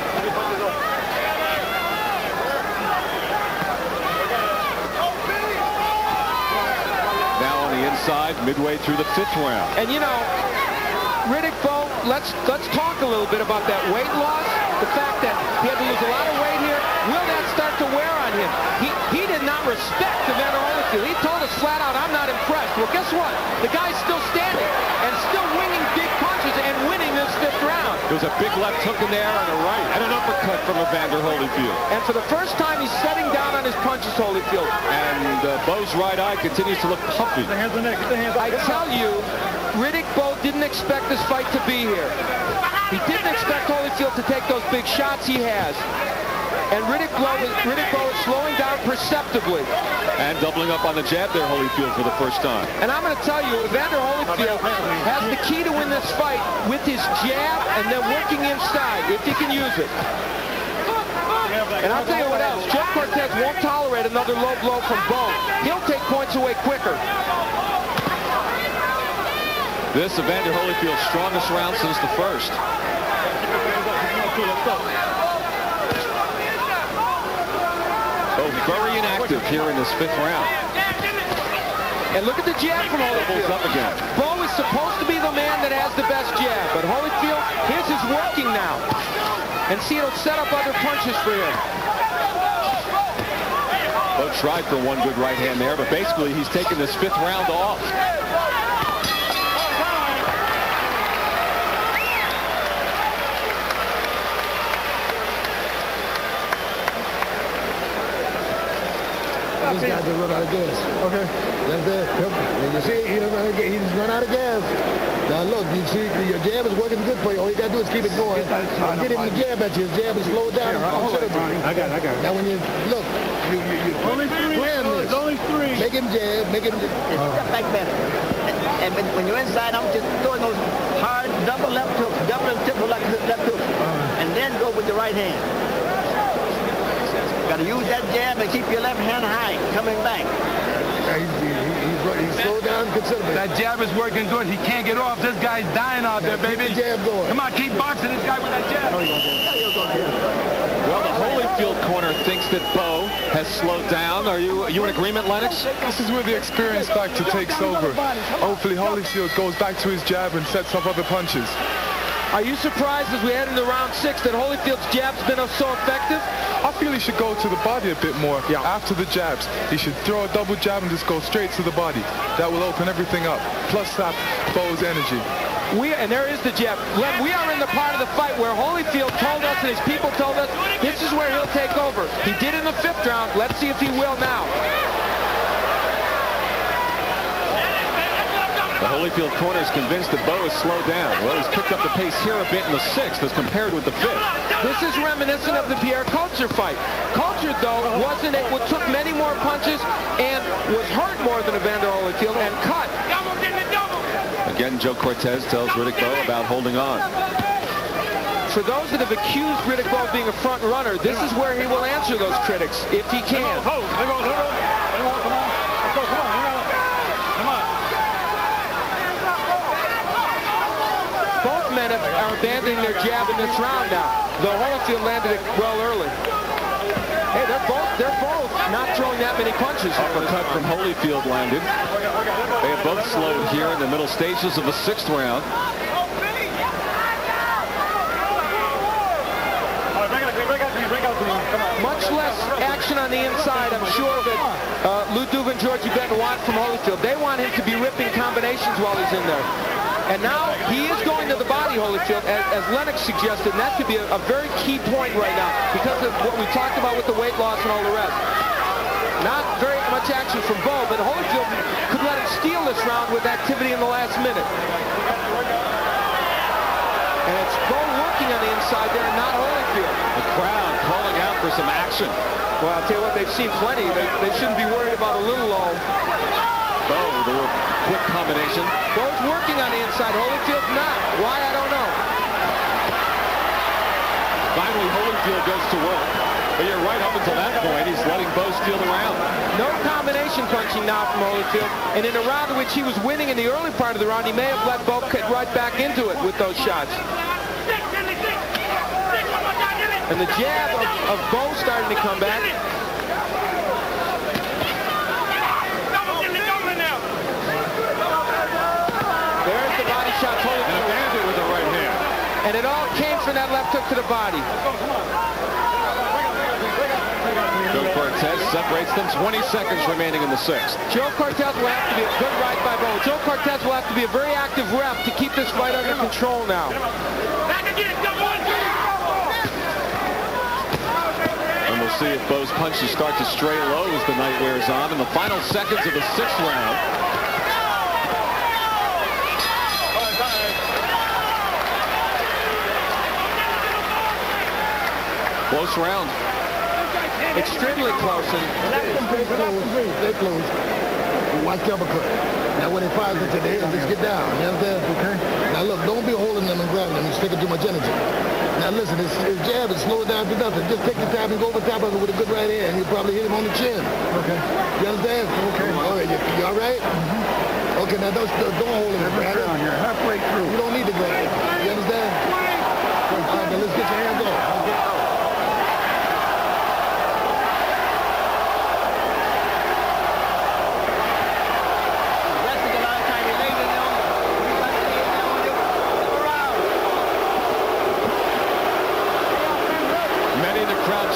Inside, midway through the 5th round. And you know, Riddeck Bowe, let's talk a little bit about that weight loss. The fact that he had to lose a lot of weight here. Will that start to wear on him? He did not respect Evander Holyfield. He told us flat out, I'm not impressed. Well, guess what? The guy's still standing and still winging big punches and winning this 5th round. There was a big left hook in there and a right and an uppercut from Evander Holyfield. And for the first time, he's setting down on his punches, Holyfield. And Bowe's right eye continues to look puffy. I tell you, Riddeck Bowe didn't expect this fight to be here. He didn't expect Holyfield to take those big shots he has. And Riddeck Bowe is slowing down perceptibly. And doubling up on the jab there, Holyfield, for the first time. And I'm going to tell you, Evander Holyfield has the key to win this fight with his jab and then working inside, if he can use it. And I'll tell you what else, Joe Cortez won't tolerate another low blow from Bowe. He'll take points away quicker. This Evander Holyfield's strongest round since the 1st. Both very inactive here in this 5th round. And look at the jab from Holyfield. Up again. Bowe is supposed to be the man that has the best jab, but Holyfield, his is working now. And see, it'll set up other punches for him. Bowe tried for one good right hand there, but basically he's taken this 5th round off. This guy just run out of gas. Okay. That's it. And you see, he just run out of gas. Now look, you see, your jab is working good for you. All you got to do is keep it going. Get him to jab at you. His jab is slowed down. I got it. Now when you look, you Only 3. this. Only 3. Make him jab. Make him. Step back better. And when you're inside, I'm just throwing those hard double left hooks, double and triple left hooks, and then go with the right hand. Got to use that jab and keep your left hand high, coming back. He's slowed down considerably. That jab is working good. He can't get off. This guy's dying out there, baby. Keep the jab going. Come on, keep boxing this guy with that jab. Well, the Holyfield corner thinks that Bowe has slowed down. Are you in agreement, Lennox? This is where the experience factor takes over. Hopefully Holyfield goes back to his jab and sets up other punches. Are you surprised as we head into round 6 that Holyfield's jab's been so effective? I feel he should go to the body a bit more after the jabs. He should throw a double jab and just go straight to the body. That will open everything up, plus sap Bowe's energy. And there is the jab. Len, we are in the part of the fight where Holyfield told us and his people told us this is where he'll take over. He did in the 5th round. Let's see if he will now. The Holyfield corner is convinced that Bowe has slowed down. Well, he's picked up the pace here a bit in the 6th as compared with the 5th. This is reminiscent of the Pierre Culture fight. Culture, though, took many more punches and was hurt more than Evander Holyfield and cut. Again, Joe Cortez tells Riddeck Bowe about holding on. For those that have accused Riddeck Bowe of being a front runner, this is where he will answer those critics, if he can. Both men are abandoning their jab in this round now, though Holyfield landed it well early. Hey, they're both not throwing that many punches. Uppercut from Holyfield landed. They have both slowed here in the middle stages of the 6th round. Much less action on the inside, I'm sure, that Lou Duva and Georgie Benton want from Holyfield. They want him to be ripping combinations while he's in there. And now he is going to the body, Holyfield, as Lennox suggested, and that could be a very key point right now because of what we talked about with the weight loss and all the rest. Not very much action from Bowe, but Holyfield could let him steal this round with activity in the last minute. And it's Bowe working on the inside there, not Holyfield. The crowd calling out for some action. Well, I'll tell you what, they've seen plenty. They shouldn't be worried about a little lull. Bowe, the quick combination. Bowe's working on the inside. Holyfield's not. Why, I don't know. Finally, Holyfield goes to work. But you're right, up until that point, he's letting Bowe steal the round. No combination punching now from Holyfield. And in a round in which he was winning in the early part of the round, he may have let Bowe get right back into it with those shots. And the jab of Bowe starting to come back. There's the body shot. And Evander with the right hand. And it all came from that left hook to the body. Joe Cortez separates them. 20 seconds remaining in the 6th. Joe Cortez will have to be a good right by Bowe. Joe Cortez will have to be a very active ref to keep this fight under control now. And we'll see if Bowe's punches start to stray low as the night wears on in the final seconds of the 6th round. Close round. Extremely close. They're close. Watch the uppercut. Now when he fires into the head, just get down. You understand? Okay. Now look, don't be holding them and grabbing them. You're sticking too much energy. Now listen, his jab is slowed down to nothing. Just take the time and go over top of it with a good right hand. You'll probably hit him on the chin. Okay. You understand? Okay. All right. You all right? Mm-hmm. Okay. Now don't hold him. On here. Halfway through. You don't need to grab. You understand? All right. Now let's get your hands off. Okay.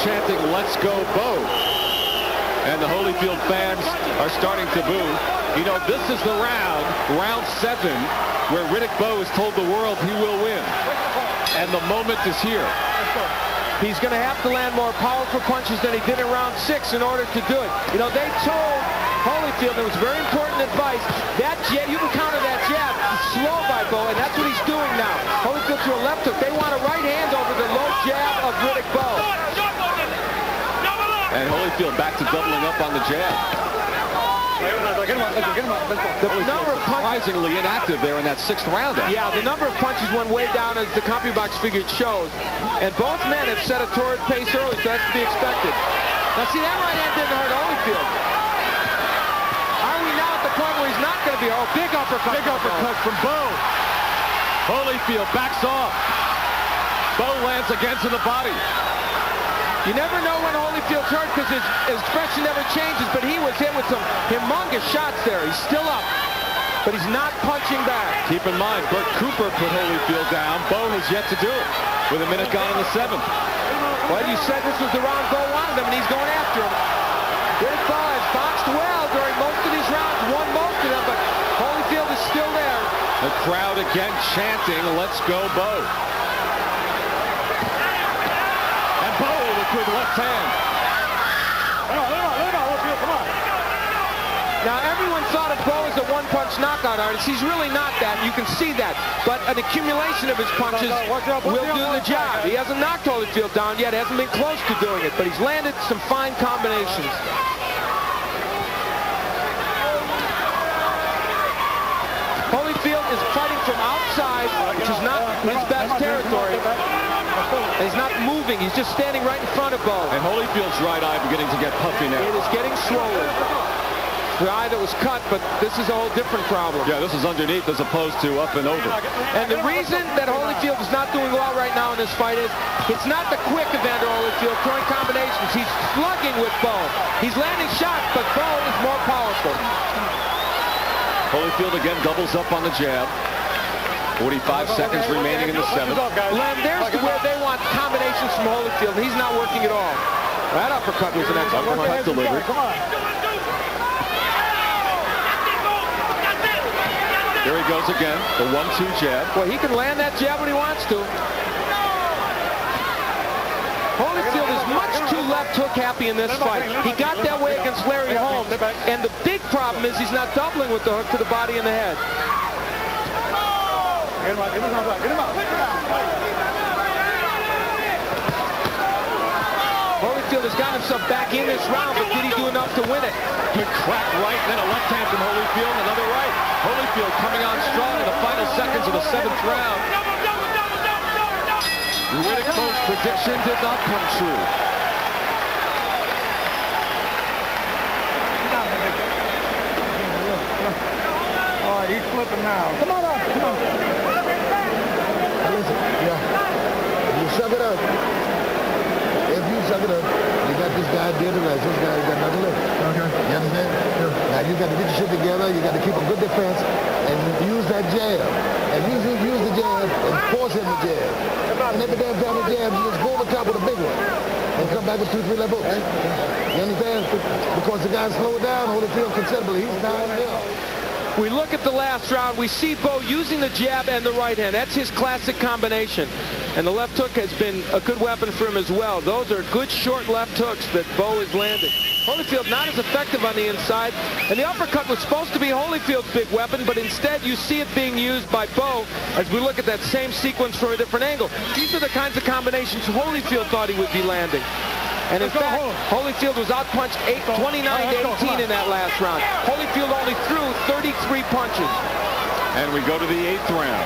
Chanting, "Let's go, Bowe." And the Holyfield fans are starting to boo. You know, this is the round 7, where Riddeck Bowe has told the world he will win. And the moment is here. He's going to have to land more powerful punches than he did in round 6 in order to do it. You know, they told Holyfield, it was very important advice, that jab, you can counter that jab, slow by Bowe, and that's what he's doing now. Holyfield threw a left hook. They want a right hand over the low jab of Riddeck Bowe. And Holyfield back to doubling up on the jab. The number of surprisingly inactive there in that 6th round. Yeah, the number of punches went way down as the CompuBox figure shows. And both men have set a torrid pace early, so that's to be expected. Now see, that right hand didn't hurt Holyfield. Are we now at the point where he's not going to be? Oh, big uppercut. Big uppercut from Bowe. Holyfield backs off. Bowe lands again to the body. You never know when Holyfield's hurt because his expression never changes, but he was hit with some humongous shots there. He's still up, but he's not punching back. Keep in mind, Burt Cooper put Holyfield down. Bowe has yet to do it with a minute gone in the 7th. Well, you said this was the round Bowe wanted him, and he's going after him. Riddeck Bowe has boxed well during most of these rounds, won most of them, but Holyfield is still there. The crowd again chanting, "Let's go, Bowe." With left hand. Now everyone thought of Bowe as a one-punch knockout artist. He's really not that. You can see that. But an accumulation of his punches will do the job. He hasn't knocked Holyfield down yet. Hasn't been close to doing it. But he's landed some fine combinations. Holyfield is fighting from outside, which is not his best territory. And he's not moving. He's just standing right in front of Bowe. And Holyfield's right eye beginning to get puffy now. It is getting swollen. The eye that was cut, but this is a whole different problem. Yeah, this is underneath as opposed to up and over. And the reason that Holyfield is not doing well right now in this fight is it's not the quick Evander Holyfield throwing combinations. He's slugging with Bowe. He's landing shots, but Bowe is more powerful. Holyfield again doubles up on the jab. 45 seconds remaining in the 7th. Len, there's where they want combinations from Holyfield. He's not working at all. That uppercut was an excellent uppercut delivery. Here he goes again, the 1-2 jab. Well, he can land that jab when he wants to. Holyfield is much too left hook happy in this fight. He got that way against Larry Holmes, and the big problem is he's not doubling with the hook to the body and the head. Holyfield has got himself back in this round, but did he do enough to win it? Good crack right, then a left hand from Holyfield, another right. Holyfield coming on strong in the final seconds of the 7th round. Riddeck Bowe's prediction did not come true. All right, he's flipping now. Come on up, come on. Listen, you suck it up. If you suck it up, you got this guy dead to rest. This guy got nothing left. Okay. You understand? Sure. Now you got to get your shit together. You got to keep a good defense and use that jab. And use the jab and force him the jab. And every damn time the jab, you just go over top with a big one. And come back with 2-3 left hooks. You understand? Because the guy slowed down, Holyfield considerably. He's down there. We look at the last round. We see Bowe using the jab and the right hand. That's his classic combination. And the left hook has been a good weapon for him as well. Those are good short left hooks that Bowe is landing. Holyfield not as effective on the inside. And the uppercut was supposed to be Holyfield's big weapon, but instead you see it being used by Bowe as we look at that same sequence from a different angle. These are the kinds of combinations Holyfield thought he would be landing. And in fact, Holyfield was outpunched 29-18 in that last round. Holyfield only threw 33 punches. And we go to the 8th round.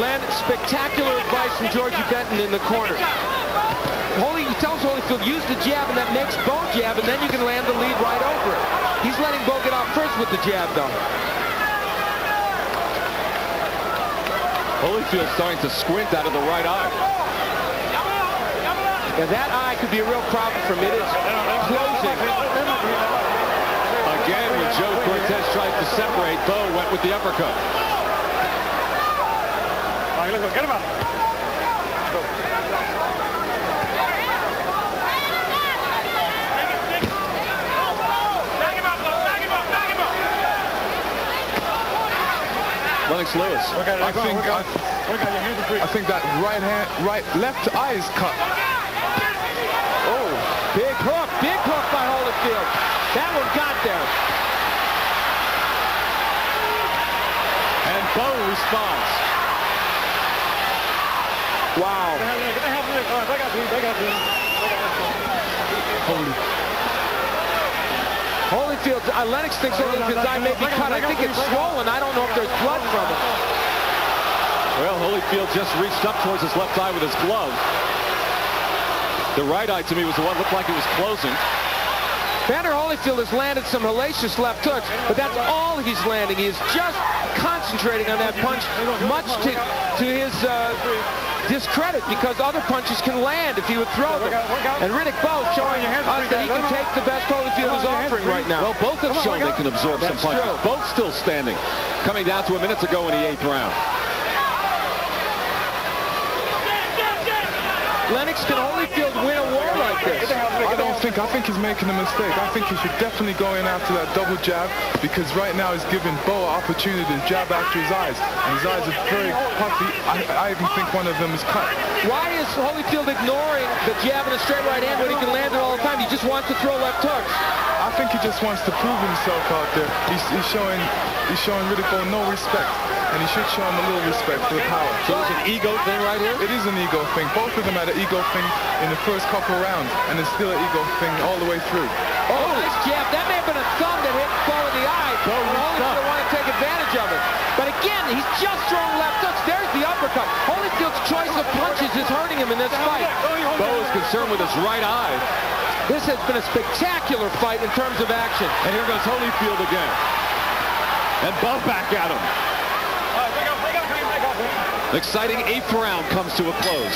Landed spectacular advice from Georgie Benton in the corner. He tells Holyfield, use the jab, and that makes Bowe jab, and then you can land the lead right over it. He's letting Bowe get off first with the jab, though. Holyfield starting to squint out of the right eye. Yeah, that eye could be a real problem for him. It is closing. Again, when Joe Cortez tried to separate, Bowe went with the uppercut. Get him out. Lewis. I think that left eye is cut. Oh, big hook by Holyfield. That one got there. And Bowe responds. Wow. Holyfield, Lennox thinks Holyfield's eye may be cut. I think it's swollen. I don't know if there's blood from it. Well, Holyfield just reached up towards his left eye with his glove. The right eye, to me, was the one that looked like it was closing. Evander Holyfield has landed some hellacious left hooks, but that's all he's landing. He is just concentrating on that punch, much to his discredit, because other punches can land if he would throw them. And Riddeck Bowe showing us that he can take the best Holyfield is offering right now. Well, both have shown they can absorb some punches. True. Both still standing. Coming down to a minute to go in the 8th round. Lennox, can Holyfield win a war like this? I think he's making a mistake. I think he should definitely go in after that double jab, because right now he's giving Bowe an opportunity to jab after his eyes. And his eyes are very puffy. I even think one of them is cut. Why is Holyfield ignoring the jab and a straight right hand when he can land it all the time? He just wants to throw left hooks. I think he just wants to prove himself out there. He's showing Riddeck Bowe no respect. And he should show him a little respect for the power. So it's an ego thing right here? It is an ego thing. Both of them had an ego thing in the first couple rounds, and it's still an ego thing all the way through. Oh, nice jab. That may have been a thumb that hit Bowe in the eye. Holyfield want to take advantage of it. But again, he's just throwing left hooks. There's the uppercut. Holyfield's choice of punches is hurting him in this fight. Bowe is concerned with his right eye. This has been a spectacular fight in terms of action. And here goes Holyfield again. And Bowe back at him. Exciting 8th round comes to a close.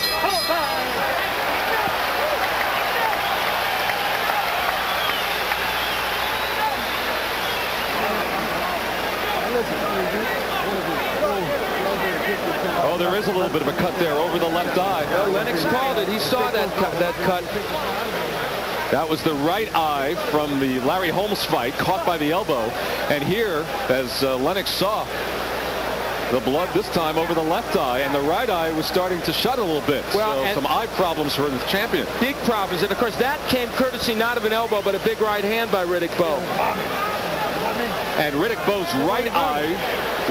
Oh, there is a little bit of a cut there over the left eye. Well, Lennox called it. He saw that cut. That was the right eye from the Larry Holmes fight, caught by the elbow. And here, as Lennox saw, the blood this time over the left eye, and the right eye was starting to shut a little bit. Well, so some eye problems for the champion. Big problems, and of course that came courtesy not of an elbow, but a big right hand by Riddeck Bowe. And Riddeck Bowe's right eye,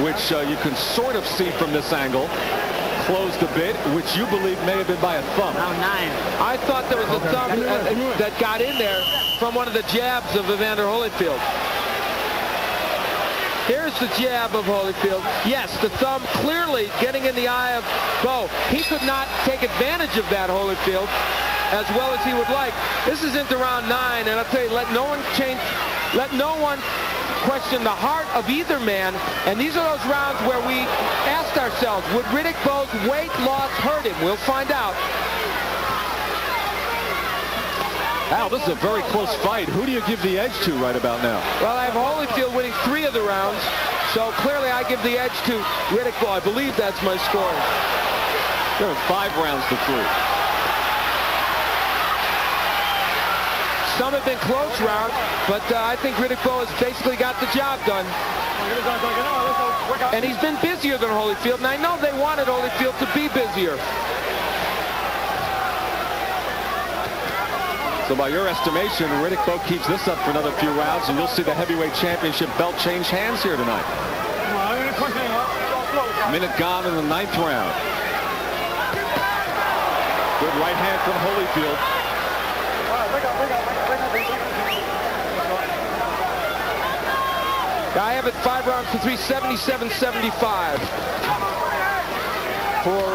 which you can sort of see from this angle, closed a bit, which you believe may have been by a thumb. I thought there was a thumb that got in there from one of the jabs of Evander Holyfield. Here's the jab of Holyfield. Yes, the thumb clearly getting in the eye of Bowe. He could not take advantage of that, Holyfield, as well as he would like. This is into round 9, and I'll tell you, let no one question the heart of either man. And these are those rounds where we asked ourselves, would Riddeck Bowe's weight loss hurt him? We'll find out. Al, this is a very close fight. Who do you give the edge to right about now? Well, I have Holyfield winning 3 of the rounds, so clearly I give the edge to Riddeck Bowe. I believe that's my score. There are 5 rounds to 3. Some have been close rounds, but I think Riddeck Bowe has basically got the job done. And he's been busier than Holyfield, and I know they wanted Holyfield to be busier. So by your estimation, Riddeck Bowe keeps this up for another few rounds, and you'll see the heavyweight championship belt change hands here tonight. Minute gone in the 9th round. Good right hand from Holyfield. I have it 5 rounds to 3, 77-75 for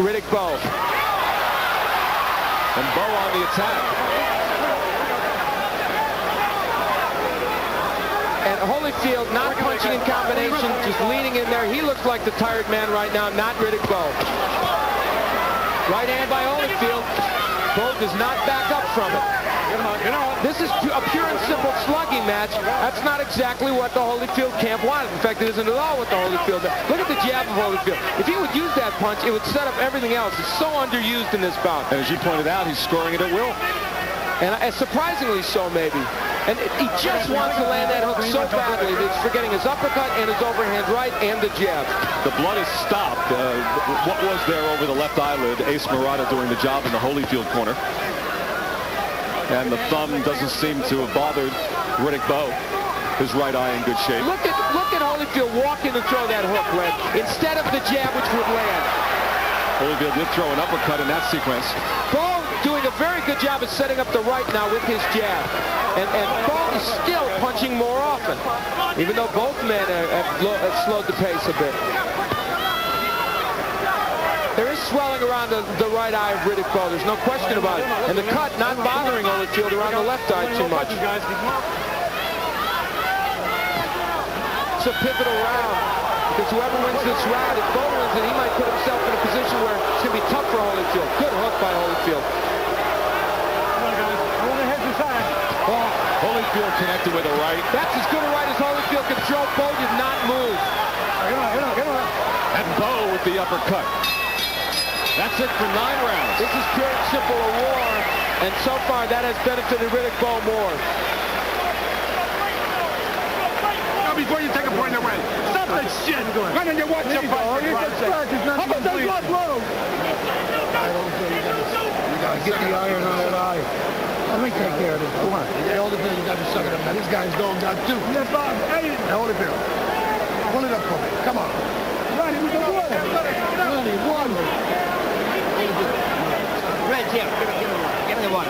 Riddeck Bowe. And Bowe on the attack. And Holyfield not punching in combination, just leaning in there. He looks like the tired man right now, not Riddeck Bowe. Right hand by Holyfield. Bowe does not back up from it. This is a pure and simple slugging match. That's not exactly what the Holyfield camp wanted. In fact, it isn't at all what the Holyfield did. Look at the jab of Holyfield. If he would use that punch, it would set up everything else. It's so underused in this bout. And as you pointed out, he's scoring it at will. And surprisingly so, maybe. And he just wants to land that hook so badly that he's forgetting his uppercut and his overhand right and the jab. The blood has stopped. What was there over the left eyelid? Ace Murata doing the job in the Holyfield corner. And the thumb doesn't seem to have bothered Riddeck Bowe. His right eye in good shape. Look at Holyfield walking to throw that hook, Red, instead of the jab, which would land. Holyfield did throw an uppercut in that sequence. Bowe doing a very good job of setting up the right now with his jab. And Bowe is still punching more often, even though both men have slowed the pace a bit. There is swelling around the right eye of Riddeck Bowe. There's no question about it. And the cut not bothering Holyfield around the left eye too much. It's a pivotal round, because whoever wins this round, if Bowe wins it, he might put himself in a position where it's going to be tough for Holyfield. Good hook by Holyfield. Come on, guys. I want to head inside. Oh, Holyfield connected with a right. That's as good a right as Holyfield can throw. Bowe did not move. Get on. And Bowe with the uppercut. That's it for 9 rounds. This is pure and simple a war, and so far that has benefited Riddeck Bowe more. Before you take a point away. Stop that shit. Why don't you watch your fight? How about that blood flow? I don't say you gotta get the iron on that eye. Let me take care of this. Come on. The older thing, you got to suck it up. Now, this guy's going got 2. Yes, Bob. Hey. Now, Holyfield. Pull it up for me. Come on. Ronnie, we can win. Ronnie, one. Red, here. Give me the one.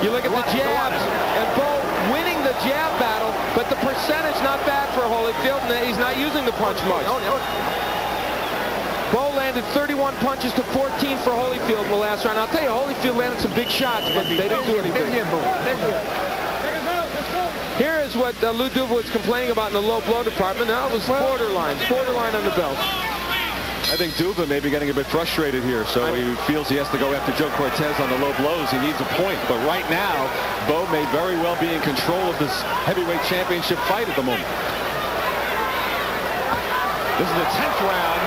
You look at the jabs, and Bowe winning the jab battle, but the percentage not bad for Holyfield, and he's not using the punch much. Bowe landed 31 punches to 14 for Holyfield in the last round. I'll tell you, Holyfield landed some big shots, but they didn't do anything. Here is what Lou Duva was complaining about in the low blow department. Now it was borderline on the belt. I think Duva may be getting a bit frustrated here, so he feels he has to go after Joe Cortez on the low blows. He needs a point, but right now, Bowe may very well be in control of this heavyweight championship fight at the moment. This is the 10th round.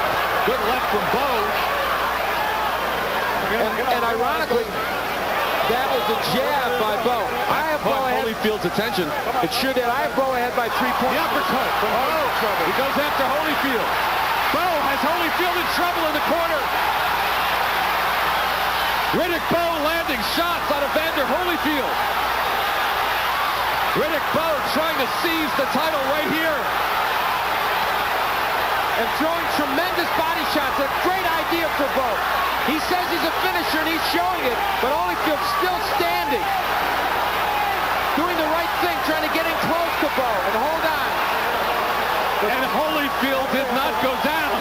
Good left from Bowe. And ironically, that was a jab by Bowe. I have Bowe ahead. Holyfield's attention. It sure did. I have Bowe ahead by 3 points. The uppercut from Bowe. He goes after Holyfield. Bowe has Holyfield in trouble in the corner. Riddeck Bowe landing shots on Evander Holyfield. Riddeck Bowe trying to seize the title right here. And throwing tremendous body shots. A great idea for Bowe. He says he's a finisher and he's showing it, but Holyfield's still standing. Doing the right thing, trying to get in close to Bowe and hold on. And Holyfield did not go down.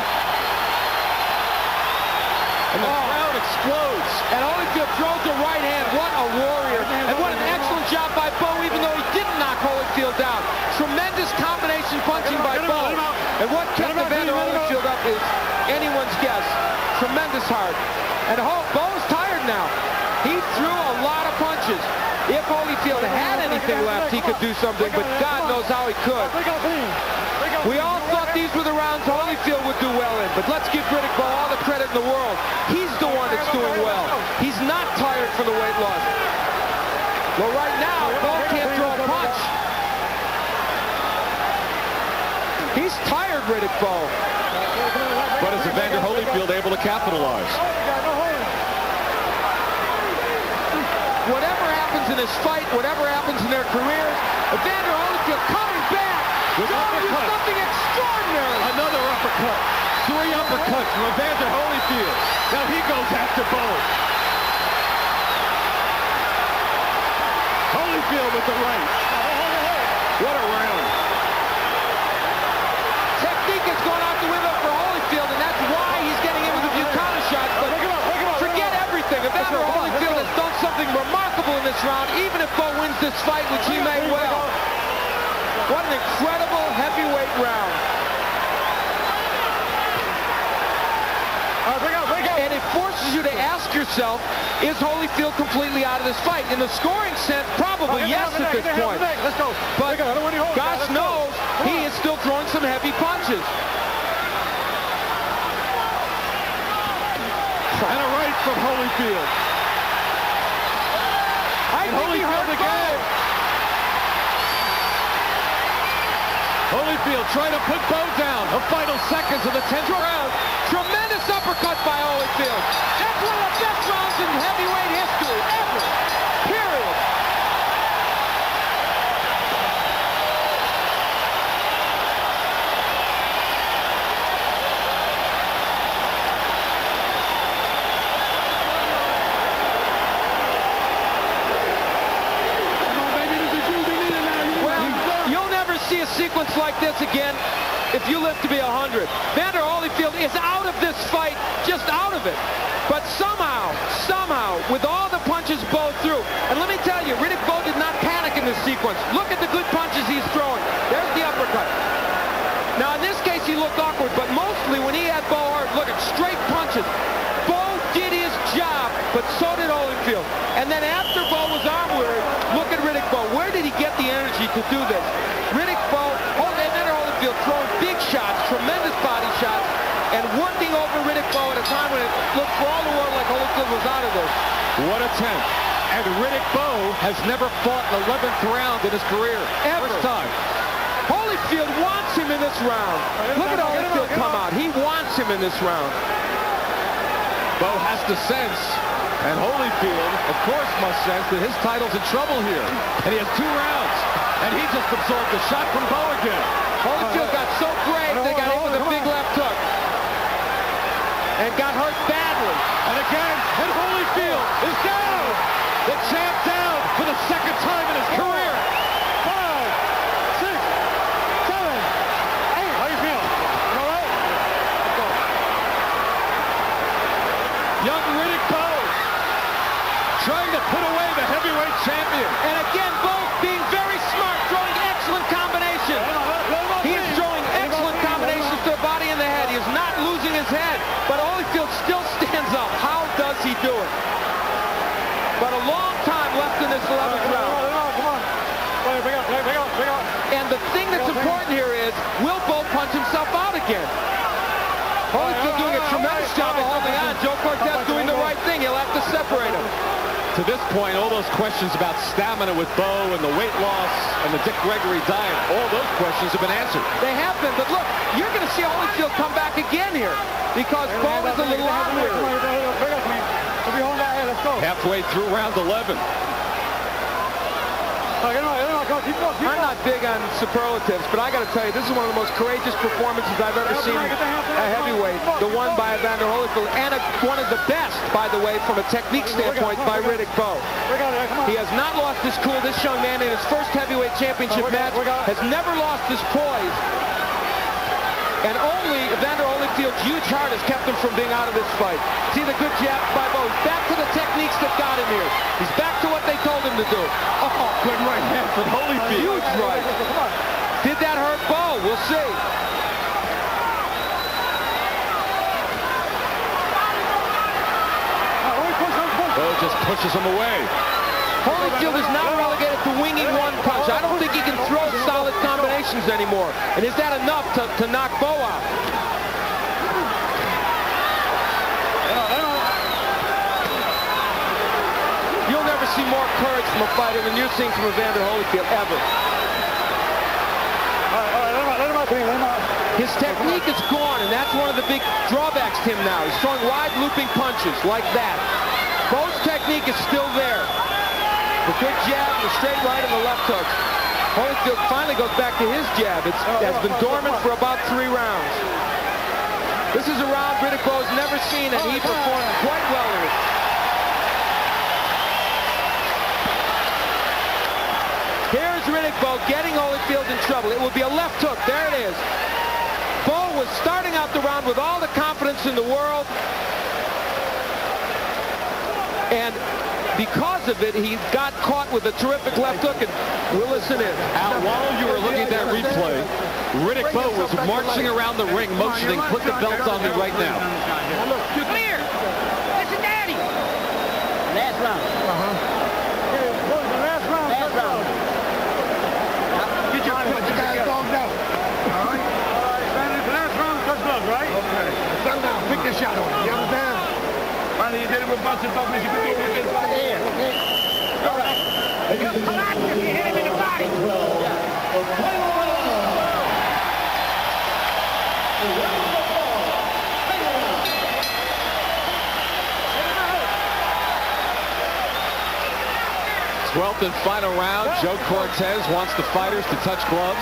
And the crowd explodes. And Holyfield throws the right hand. What a warrior. And what an excellent job by Bowe, even though he didn't knock Holyfield down. Tremendous combination punching by Bowe. And what kept Evander Holyfield up is anyone's guess. Tremendous heart. And Bowe's tired now. He threw a lot of punches. If Holyfield had anything left, he could do something, but God knows how he could. We all thought these were the rounds Holyfield would do well in, but let's give Riddeck Bowe all the credit in the world. He's the one that's doing well. He's not tired from the weight loss. Well, right now, Bowe can't throw a punch. He's tired, Riddeck Bowe. But is Evander Holyfield able to capitalize? Whatever happens in this fight, whatever happens in their careers, Evander Holyfield coming back. Something extraordinary. Another uppercut. 3 uppercuts from Evander Holyfield. Now he goes after Bowe. Holyfield with the right. What a round. Technique has gone out the window for Holyfield, and that's why he's getting in with a few counter shots. But forget everything. Evander Holyfield has done something remarkable in this round, even if Bowe wins this fight, which he may well. What an incredible heavyweight round. And it forces you to ask yourself, is Holyfield completely out of this fight? In the scoring sense, probably yes at this point. Let's go. But gosh knows, he is still throwing some heavy punches. And a right from Holyfield. And Holyfield again. Holyfield trying to put Bowe down. The final seconds of the 10th round. Tremendous uppercut by Holyfield. That's one of the best rounds in heavyweight history ever. Period. See a sequence like this again if you live to be 100. Evander Holyfield is out of this fight, just out of it. But somehow, with all the punches Bowe threw, and let me tell you, Riddeck Bowe did not panic in this sequence. Look at the good punches he's throwing. There's the uppercut. Now, in this case, he looked awkward, but mostly when he had Bowe hard, look at straight punches. Bowe did his job, but so did Holyfield. And then after Bowe was arm weary, look at Riddeck Bowe. Where did he get the energy to do this? Riddeck Bowe, Evander Holyfield throwing big shots, tremendous body shots, and working over Riddeck Bowe at a time when it looked for all the world like Holyfield was out of this. What a 10th. And Riddeck Bowe has never fought an 11th round in his career. Ever. First time. Holyfield wants him in this round. Look at Holyfield come out. He wants him in this round. Bowe has to sense, and Holyfield, of course, must sense that his title's in trouble here. And he has 2 rounds. And he just absorbed a shot from Bowe again. Holyfield got so brave, they got hit with a big left hook. And got hurt badly. And again, and Holyfield is down. The champ down for the 2nd time in his career. 5, 6, 7, 8. How you feel? All right? Let's go. Young Riddeck Bowe trying to put away the heavyweight champion. And again, Bowe being very smart, throwing excellent combinations. He is throwing excellent combinations to the body and the head. He is not losing his head. But Holyfield still stands up. How does he do it? But a long time left in this 11th round. Come on. Bring out. And the thing that's important here is, will Bowe punch himself out again? Holyfield doing a tremendous job of holding on. Joe Cortez doing the right thing. He'll have to separate him. To this point, all those questions about stamina with Bowe and the weight loss and the Dick Gregory diet, all those questions have been answered. They have been, but look, you're going to see Holyfield come back again here because Bowe is a little out here. Let's go. Halfway through round 11. I'm not big on superlatives, but I got to tell you, this is one of the most courageous performances I've ever seen a heavyweight. The one by Evander Holyfield, and one of the best, by the way, from a technique standpoint, by Riddeck Bowe. He has not lost his cool. This young man in his first heavyweight championship match has never lost his poise. And only Evander Holyfield's huge heart has kept him from being out of this fight. See the good jab by Bowe. He's back to the techniques that got him here. He's back to what they told him to do. Oh, good right hand from Holyfield. Huge right. Did that hurt Bowe? We'll see. Bowe just pushes him away. Holyfield is now relegated to winging one punch. I don't think he can throw solid combinations anymore. And is that enough to knock Bowe out? You'll never see more courage from a fighter than you're seeing from Evander Holyfield, ever. His technique is gone, and that's one of the big drawbacks to him now. He's throwing wide looping punches like that. Bowe's technique is still there. The good jab, the straight right, and the left hook. Holyfield finally goes back to his jab. It has been dormant for about 3 rounds. This is a round Riddeck Bowe's never seen, and he performed quite well in it. Here's Riddeck Bowe getting Holyfield in trouble. It will be a left hook. There it is. Bowe was starting out the round with all the confidence in the world. And because of it, he got caught with a terrific left hook, and we'll listen in. Al, while you were looking at that replay, Riddeck Bowe was marching around the ring, motioning, put the belt on me right now. Clear. Listen, Daddy. Last round. Last round. Last round. Get your guys dogged out. All right? Last round, touch blood, right? Okay. Settle down. Pick your shot on it. You understand? Finally, you did it with Bunsen Buckley. You can do it with this. Yeah. All right. hit him in the body. 12th and final round. Joe Cortez wants the fighters to touch gloves.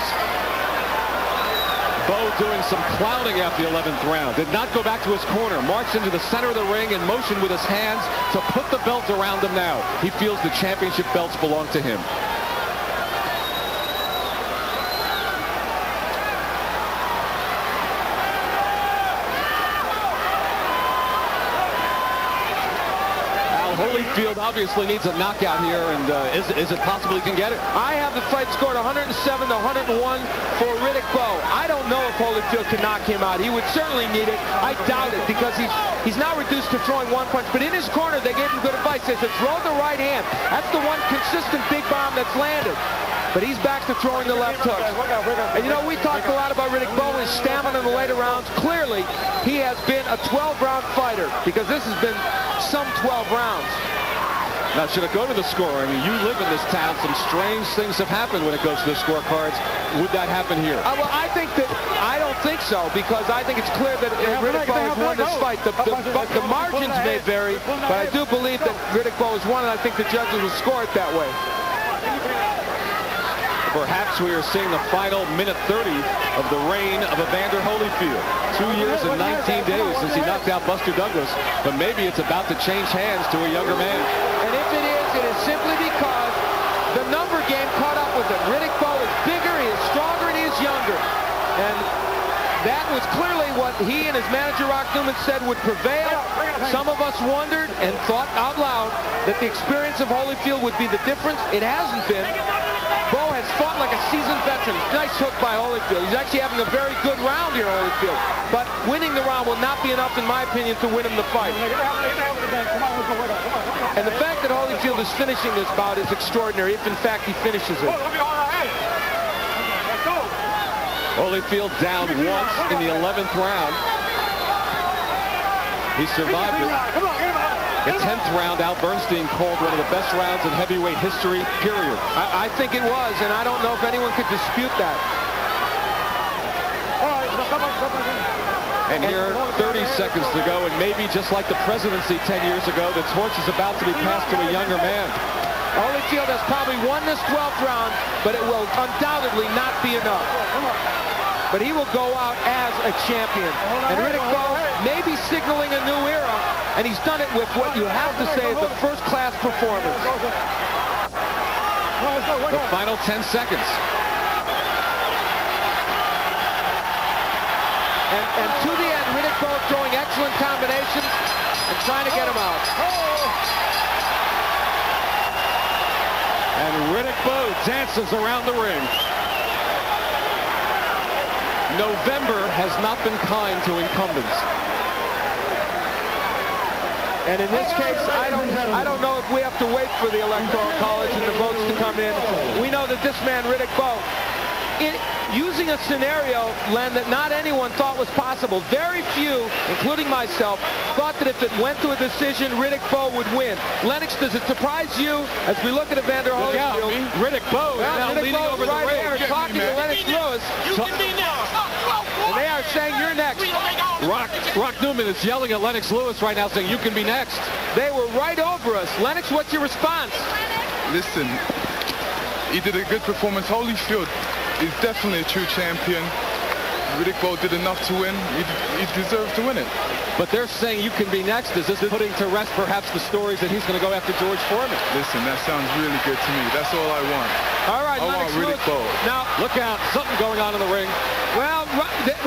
Bowe doing some clowning after the 11th round. Did not go back to his corner. Marched into the center of the ring and motioned with his hands to put the belt around him now. He feels the championship belts belong to him. Holyfield obviously needs a knockout here, and is it possible he can get it? I have the fight scored 107 to 101 for Riddeck Bowe. I don't know if Holyfield can knock him out. He would certainly need it. I doubt it because he's now reduced to throwing one punch. But in his corner, they gave him good advice. They said, throw the right hand. That's the one consistent big bomb that's landed. But he's back to throwing the left hooks. And you know, we talked a lot about Riddeck Bowe, his stamina in the later rounds. Clearly, he has been a 12-round fighter because this has been some 12 rounds. Now, should it go to the score? I mean, you live in this town. Some strange things have happened when it goes to the scorecards. Would that happen here? Well, I don't think so, because I think it's clear that Riddeck Bowe has won this fight. The margins may vary, but I do believe that Riddeck Bowe has won, and I think the judges will score it that way. Perhaps we are seeing the final minute 30 of the reign of Evander Holyfield. 2 years and 19 days since he knocked out Buster Douglas, but maybe it's about to change hands to a younger man. And if it is simply because the number game caught up with him. Riddeck Bowe is bigger, he is stronger, and he is younger. And that was clearly what he and his manager Rock Newman said would prevail. Some of us wondered and thought out loud that the experience of Holyfield would be the difference. It hasn't been. Bowe has fought like a seasoned veteran. Nice hook by Holyfield. He's actually having a very good round here, Holyfield. But winning the round will not be enough, in my opinion, to win him the fight. And the fact that Holyfield is finishing this bout is extraordinary, if in fact he finishes it. Holyfield down once in the 11th round. He survived it. The 10th round, Al Bernstein called one of the best rounds in heavyweight history, period. I think it was, and I don't know if anyone could dispute that. And here, 30 seconds to go, and maybe just like the presidency 10 years ago, the torch is about to be passed to a younger man. Holyfield has probably won this 12th round, but it will undoubtedly not be enough. But he will go out as a champion. And Riddeck Bowe may be signaling a new era, and he's done it with what you have to say is a first-class performance. The final 10 seconds. And to the end, Riddeck Bowe throwing excellent combinations and trying to get him out. And Riddeck Bowe dances around the ring. November has not been kind to incumbents. And in this case, I don't know if we have to wait for the Electoral College and the votes to come in. We know that this man, Riddeck Bowe, using a scenario, Len, that not anyone thought was possible. Very few, including myself, thought that if it went to a decision, Riddeck Bowe would win. Lennox, does it surprise you as we look at Evander Holyfield? Riddeck Bowe is now leading over the ring. They're talking to Lennox Lewis. And they are saying, you're next. Rock Newman is yelling at Lennox Lewis right now, saying, you can be next. They were right over us. Lennox, what's your response? Listen, he did a good performance. Holyfield is definitely a true champion. Riddeck Bowe did enough to win. He deserved to win it. But they're saying you can be next. Is this putting to rest perhaps the stories that he's going to go after George Foreman? Listen, that sounds really good to me. That's all I want. All right, I want Riddeck Bowe. Now, look out. Something going on in the ring. Well,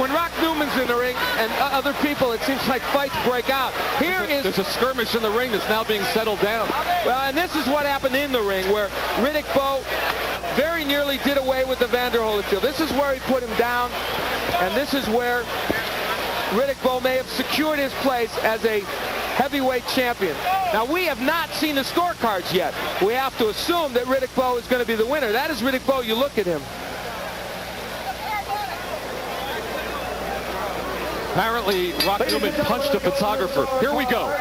when Rock Newman's in the ring and other people, it seems like fights break out. There's a skirmish in the ring that's now being settled down. Well, and this is what happened in the ring, where Riddeck Bowe very nearly did away with Evander Holyfield. This is where he put him down, and this is where Riddeck Bowe may have secured his place as a heavyweight champion. Now, we have not seen the scorecards yet. We have to assume that Riddeck Bowe is going to be the winner. That is Riddeck Bowe. You look at him. Apparently, Rock Newman punched a photographer. Here we go.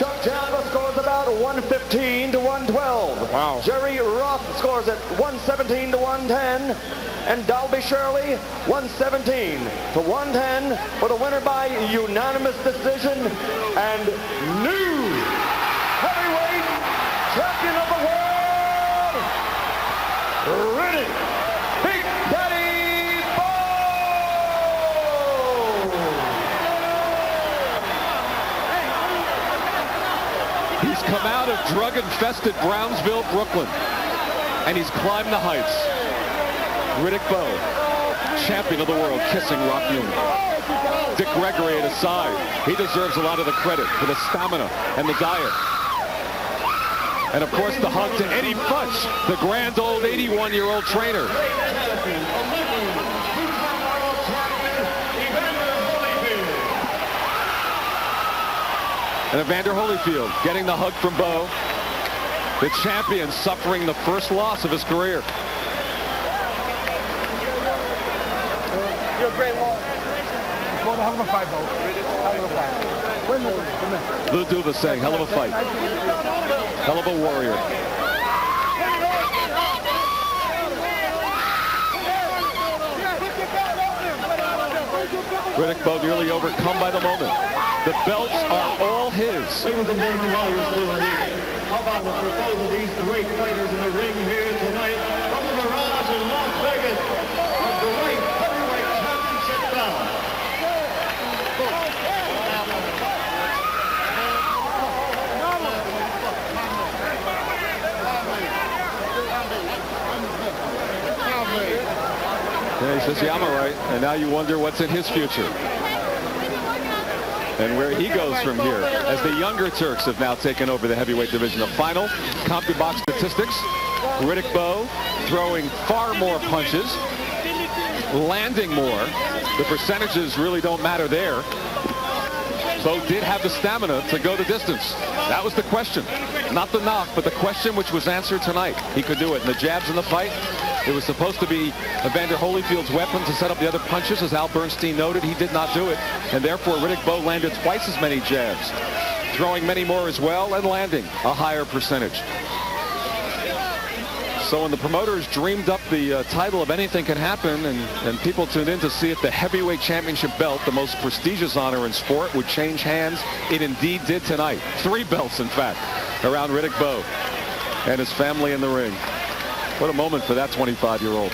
Chuck Jaffa scores about 115 to 112. Wow. Jerry Roth scores at 117 to 110. And Dalby Shirley, 117 to 110 for the winner by unanimous decision and new heavyweight champion of the world, Riddeck, Big Daddy Bowe. He's come out of drug-infested Brownsville, Brooklyn, and he's climbed the heights. Riddeck Bowe, champion of the world, kissing Rock Newman. Dick Gregory at his side. He deserves a lot of the credit for the stamina and the diet. And of course the hug to Eddie Futch, the grand old 81-year-old trainer. And Evander Holyfield getting the hug from Bowe. The champion suffering the first loss of his career. You're a great one. Well, hell of a fight, Bowe. Hell of a fight. Wait a minute. Lou Duva saying, hell of a fight. Hell of a warrior. Riddeck Bowe nearly overcome by the moment. The belts are all his. How about the proposal of these great fighters in the ring here tonight from the Mirage in Las Vegas? A great heavyweight championship bout. Yeah, he says, yeah, I'm all right. And now you wonder what's in his future. And where he goes from here, as the younger Turks have now taken over the heavyweight division. The final CompuBox statistics, Riddeck Bowe throwing far more punches, landing more. The percentages really don't matter there. Bowe did have the stamina to go the distance. That was the question. Not the knock, but the question which was answered tonight. He could do it. And the jabs in the fight, it was supposed to be Evander Holyfield's weapon to set up the other punches. As Al Bernstein noted, he did not do it. And therefore, Riddeck Bowe landed twice as many jabs, throwing many more as well and landing a higher percentage. So when the promoters dreamed up the title of Anything Can Happen, and people tuned in to see if the heavyweight championship belt, the most prestigious honor in sport, would change hands, it indeed did tonight. 3 belts, in fact, around Riddeck Bowe and his family in the ring. What a moment for that 25-year-old.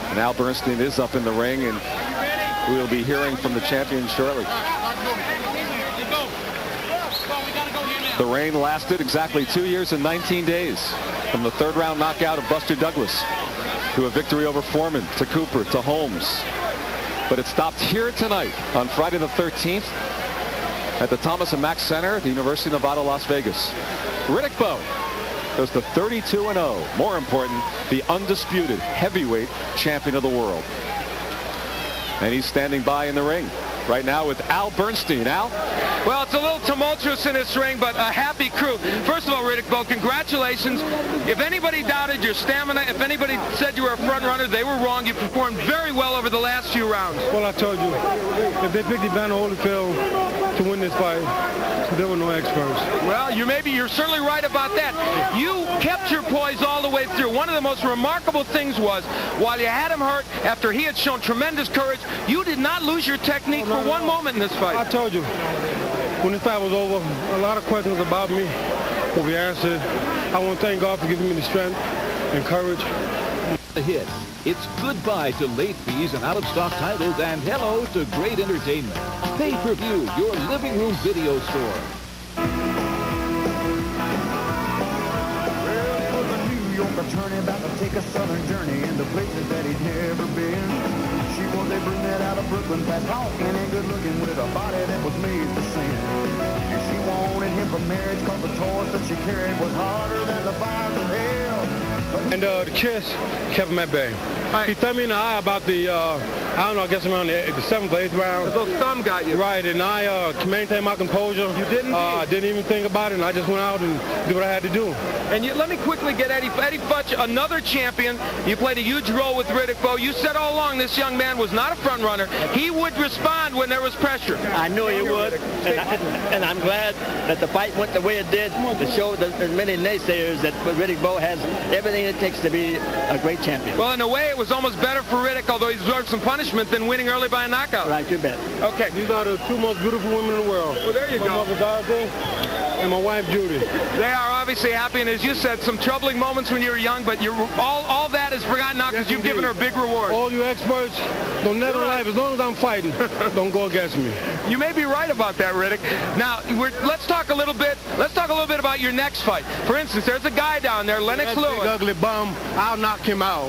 And Al Bernstein is up in the ring, and we'll be hearing from the champion shortly. The reign lasted exactly 2 years and 19 days, from the 3rd round knockout of Buster Douglas to a victory over Foreman, to Cooper, to Holmes. But it stopped here tonight on Friday the 13th at the Thomas and Mack Center at the University of Nevada, Las Vegas. Riddeck Bowe goes to 32-0. More important, the undisputed heavyweight champion of the world. And he's standing by in the ring right now with Al Bernstein. Al? Well, it's a little tumultuous in this ring, but a happy crew. First of all, Riddeck Bowe, congratulations. If anybody doubted your stamina, if anybody said you were a front runner, they were wrong. You performed very well over the last few rounds. Well, I told you, if they picked Evander Holyfield to win this fight, there were no experts. Well, you're certainly right about that. You kept your poise all the way through. One of the most remarkable things was, while you had him hurt, after he had shown tremendous courage, you did not lose your technique for one moment in this fight. I told you, when this fight was over, a lot of questions about me will be answered. I want to thank God for giving me the strength and courage. The hit. It's goodbye to late fees and out-of-stock titles, and hello to great entertainment. Pay-per-view, your living room video store. Well, it was a New York attorney about to take a southern journey into places that he'd never been. She was a brunette out of Brooklyn, fast talking and good looking, with a body that was made for sin. And she wanted him for marriage, cause the torch that she carried was harder than the fires of hell. And the kiss kept him at bay. He threw me in the eye about the I don't know, I guess around the 7th or 8th round. The thumb got you. Right, and I maintained my composure. You didn't? I didn't even think about it, and I just went out and did what I had to do. And let me quickly get Eddie Futch, another champion. You played a huge role with Riddeck, Bowe. You said all along this young man was not a front runner. He would respond when there was pressure. I knew he would, and I'm glad that the fight went the way it did to show as many naysayers that Riddeck Bowe has everything it takes to be a great champion. Well, in a way, it was almost better for Riddeck, although he deserved some punishment, than winning early by a knockout. Right, you bet. Okay. These are the 2 most beautiful women in the world. Well, there you go. My mother, Dorothy, and my wife, Judy. They are obviously happy, and as you said, some troubling moments when you were young, but all that is forgotten now because you've given her a big reward. All you experts, don't never life, as long as I'm fighting, don't go against me. You may be right about that, Riddeck. Now, let's talk a little bit about your next fight. For instance, there's a guy down there, Lennox Lewis. Big ugly bum, I'll knock him out.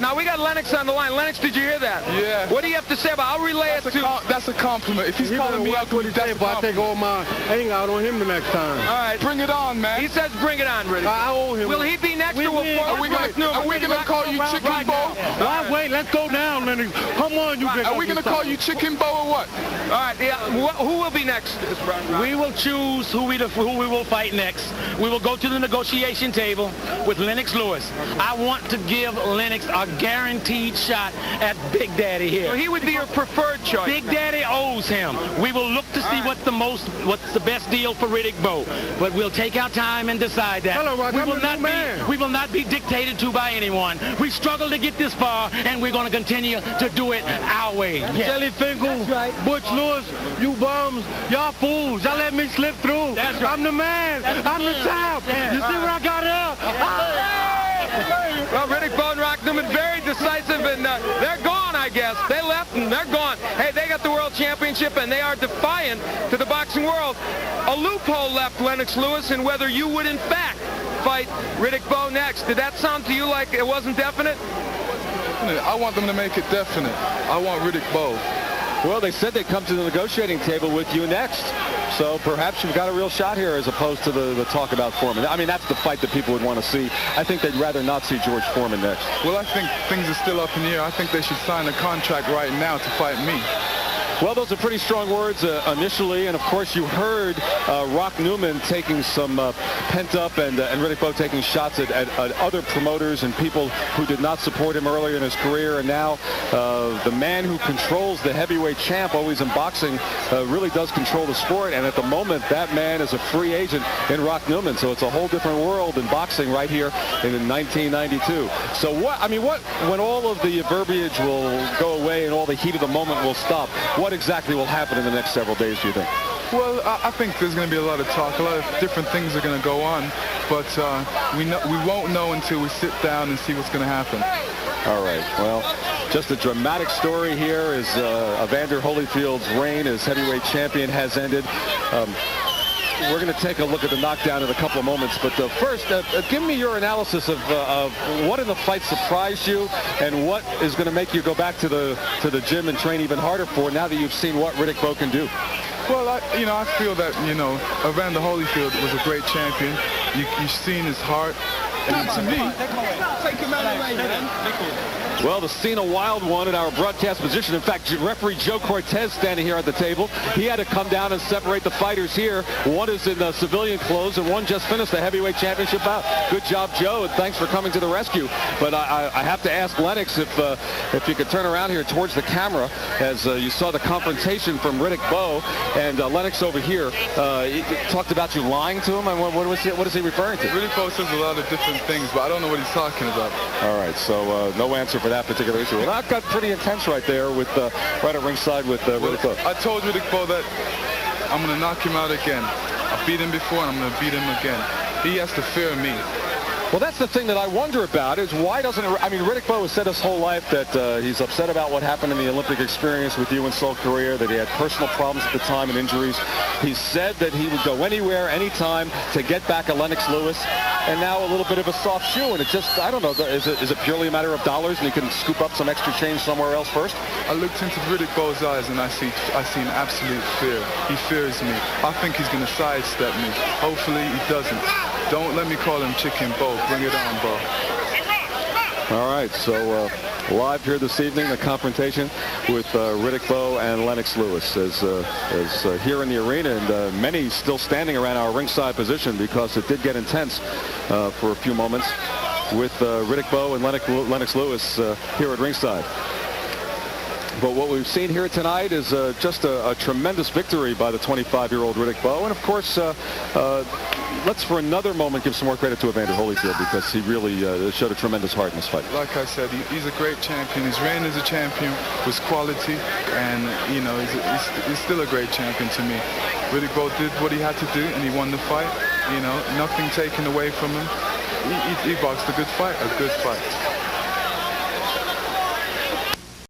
Now, we got Lennox on the line. Lennox, did you hear that? Yeah. What do you have to say about it? I'll relay it to... That's a compliment. If he's calling me ugly, that's a compliment. I take all my hang out on him the next time. All right. Bring it on, man. He says bring it on, Riddeck. I owe him. Will he be next or will Are we going to call you Chicken Bowe? Wait, let's go down, Lennox. Come on, you big. Are we going to call you Chicken Bowe or what? All right. Yeah. Who will be next? We will choose who we will fight next. We will go to the negotiation table with Lennox Lewis. I want to give Lennox a guaranteed shot at Big Daddy here. So he would be your preferred choice. Big Daddy owes him. We will look to see what's the best deal for Riddeck Bowe. But we'll take our time and decide that. Hello, Rock, we will not be dictated to by anyone. We struggled to get this far, and we're going to continue to do it our way. Yes. Jelly Finkel, right. Butch Lewis, you bums, y'all fools. Y'all let me slip through. That's right. I'm the man. I'm the top. Yeah. You see where I got up? Well, Riddeck, Bowe, and Rock Newman, very decisive, and they're gone, I guess. They left, and they're gone. Hey, they got the World Championship, and they are defiant to the boxing world. A loophole left Lennox Lewis in whether you would, in fact, fight Riddeck Bowe next. Did that sound to you like it wasn't definite? I want them to make it definite. I want Riddeck Bowe. Well, they said they'd come to the negotiating table with you next. So perhaps you've got a real shot here as opposed to the talk about Foreman. I mean, that's the fight that people would want to see. I think they'd rather not see George Foreman next. Well, I think things are still up in the air. I think they should sign a contract right now to fight me. Well, those are pretty strong words initially, and of course you heard Rock Newman taking some pent up and Riddeck Bowe taking shots at other promoters and people who did not support him earlier in his career, and now the man who controls the heavyweight champ always in boxing really does control the sport, and at the moment that man is a free agent in Rock Newman, so it's a whole different world in boxing right here in 1992. So when all of the verbiage will go away and all the heat of the moment will stop, what exactly will happen in the next several days, do you think? Well, I think there's going to be a lot of talk. A lot of different things are going to go on, but we won't know until we sit down and see what's going to happen. All right. Well, just a dramatic story here as Evander Holyfield's reign as heavyweight champion has ended. We're going to take a look at the knockdown in a couple of moments, but first, give me your analysis of what in the fight surprised you and what is going to make you go back to the gym and train even harder for now that you've seen what Riddeck Bowe can do. Well, I feel that, Evander Holyfield was a great champion. You've seen his heart. And to me, take him out of the way, man. Well, the scene a wild one at our broadcast position. In fact, referee Joe Cortez standing here at the table. He had to come down and separate the fighters here. One is in civilian clothes, and one just finished the heavyweight championship bout. Good job, Joe, and thanks for coming to the rescue. But I have to ask Lennox if you could turn around here towards the camera, as you saw the confrontation from Riddeck Bowe, and Lennox over here. He talked about you lying to him, and what is he referring to? Riddeck Bowe says a lot of different things, but I don't know what he's talking about. All right, so no answer for that particular issue. Well, that got pretty intense right there with right at ringside with Riddeck Bowe. I told Riddeck Bowe that I'm going to knock him out again. I beat him before, and I'm going to beat him again. He has to fear me. Well, that's the thing that I wonder about is why doesn't it, Riddeck Bowe has said his whole life that he's upset about what happened in the Olympic experience with you in South Korea, that he had personal problems at the time and injuries. He said that he would go anywhere, anytime to get back at Lennox Lewis, and now a little bit of a soft shoe, and it just, I don't know, is it purely a matter of dollars and he can scoop up some extra change somewhere else first? I looked into Riddeck Bowe's eyes and I see an absolute fear. He fears me. I think he's going to sidestep me. Hopefully he doesn't. Don't let me call him Chicken Bowe. Bring it on, Bowe. All right, so live here this evening, the confrontation with Riddeck Bowe and Lennox Lewis as here in the arena, and many still standing around our ringside position because it did get intense for a few moments with Riddeck Bowe and Lennox Lewis here at ringside. But what we've seen here tonight is just a tremendous victory by the 25-year-old Riddeck Bowe. And of course, let's for another moment give some more credit to Evander Holyfield, because he really showed a tremendous heart in this fight. Like I said, he's a great champion. His reign as a champion was quality, and you know, he's still a great champion to me. Riddeck Bowe did what he had to do, and he won the fight. You know, nothing taken away from him. He boxed a good fight,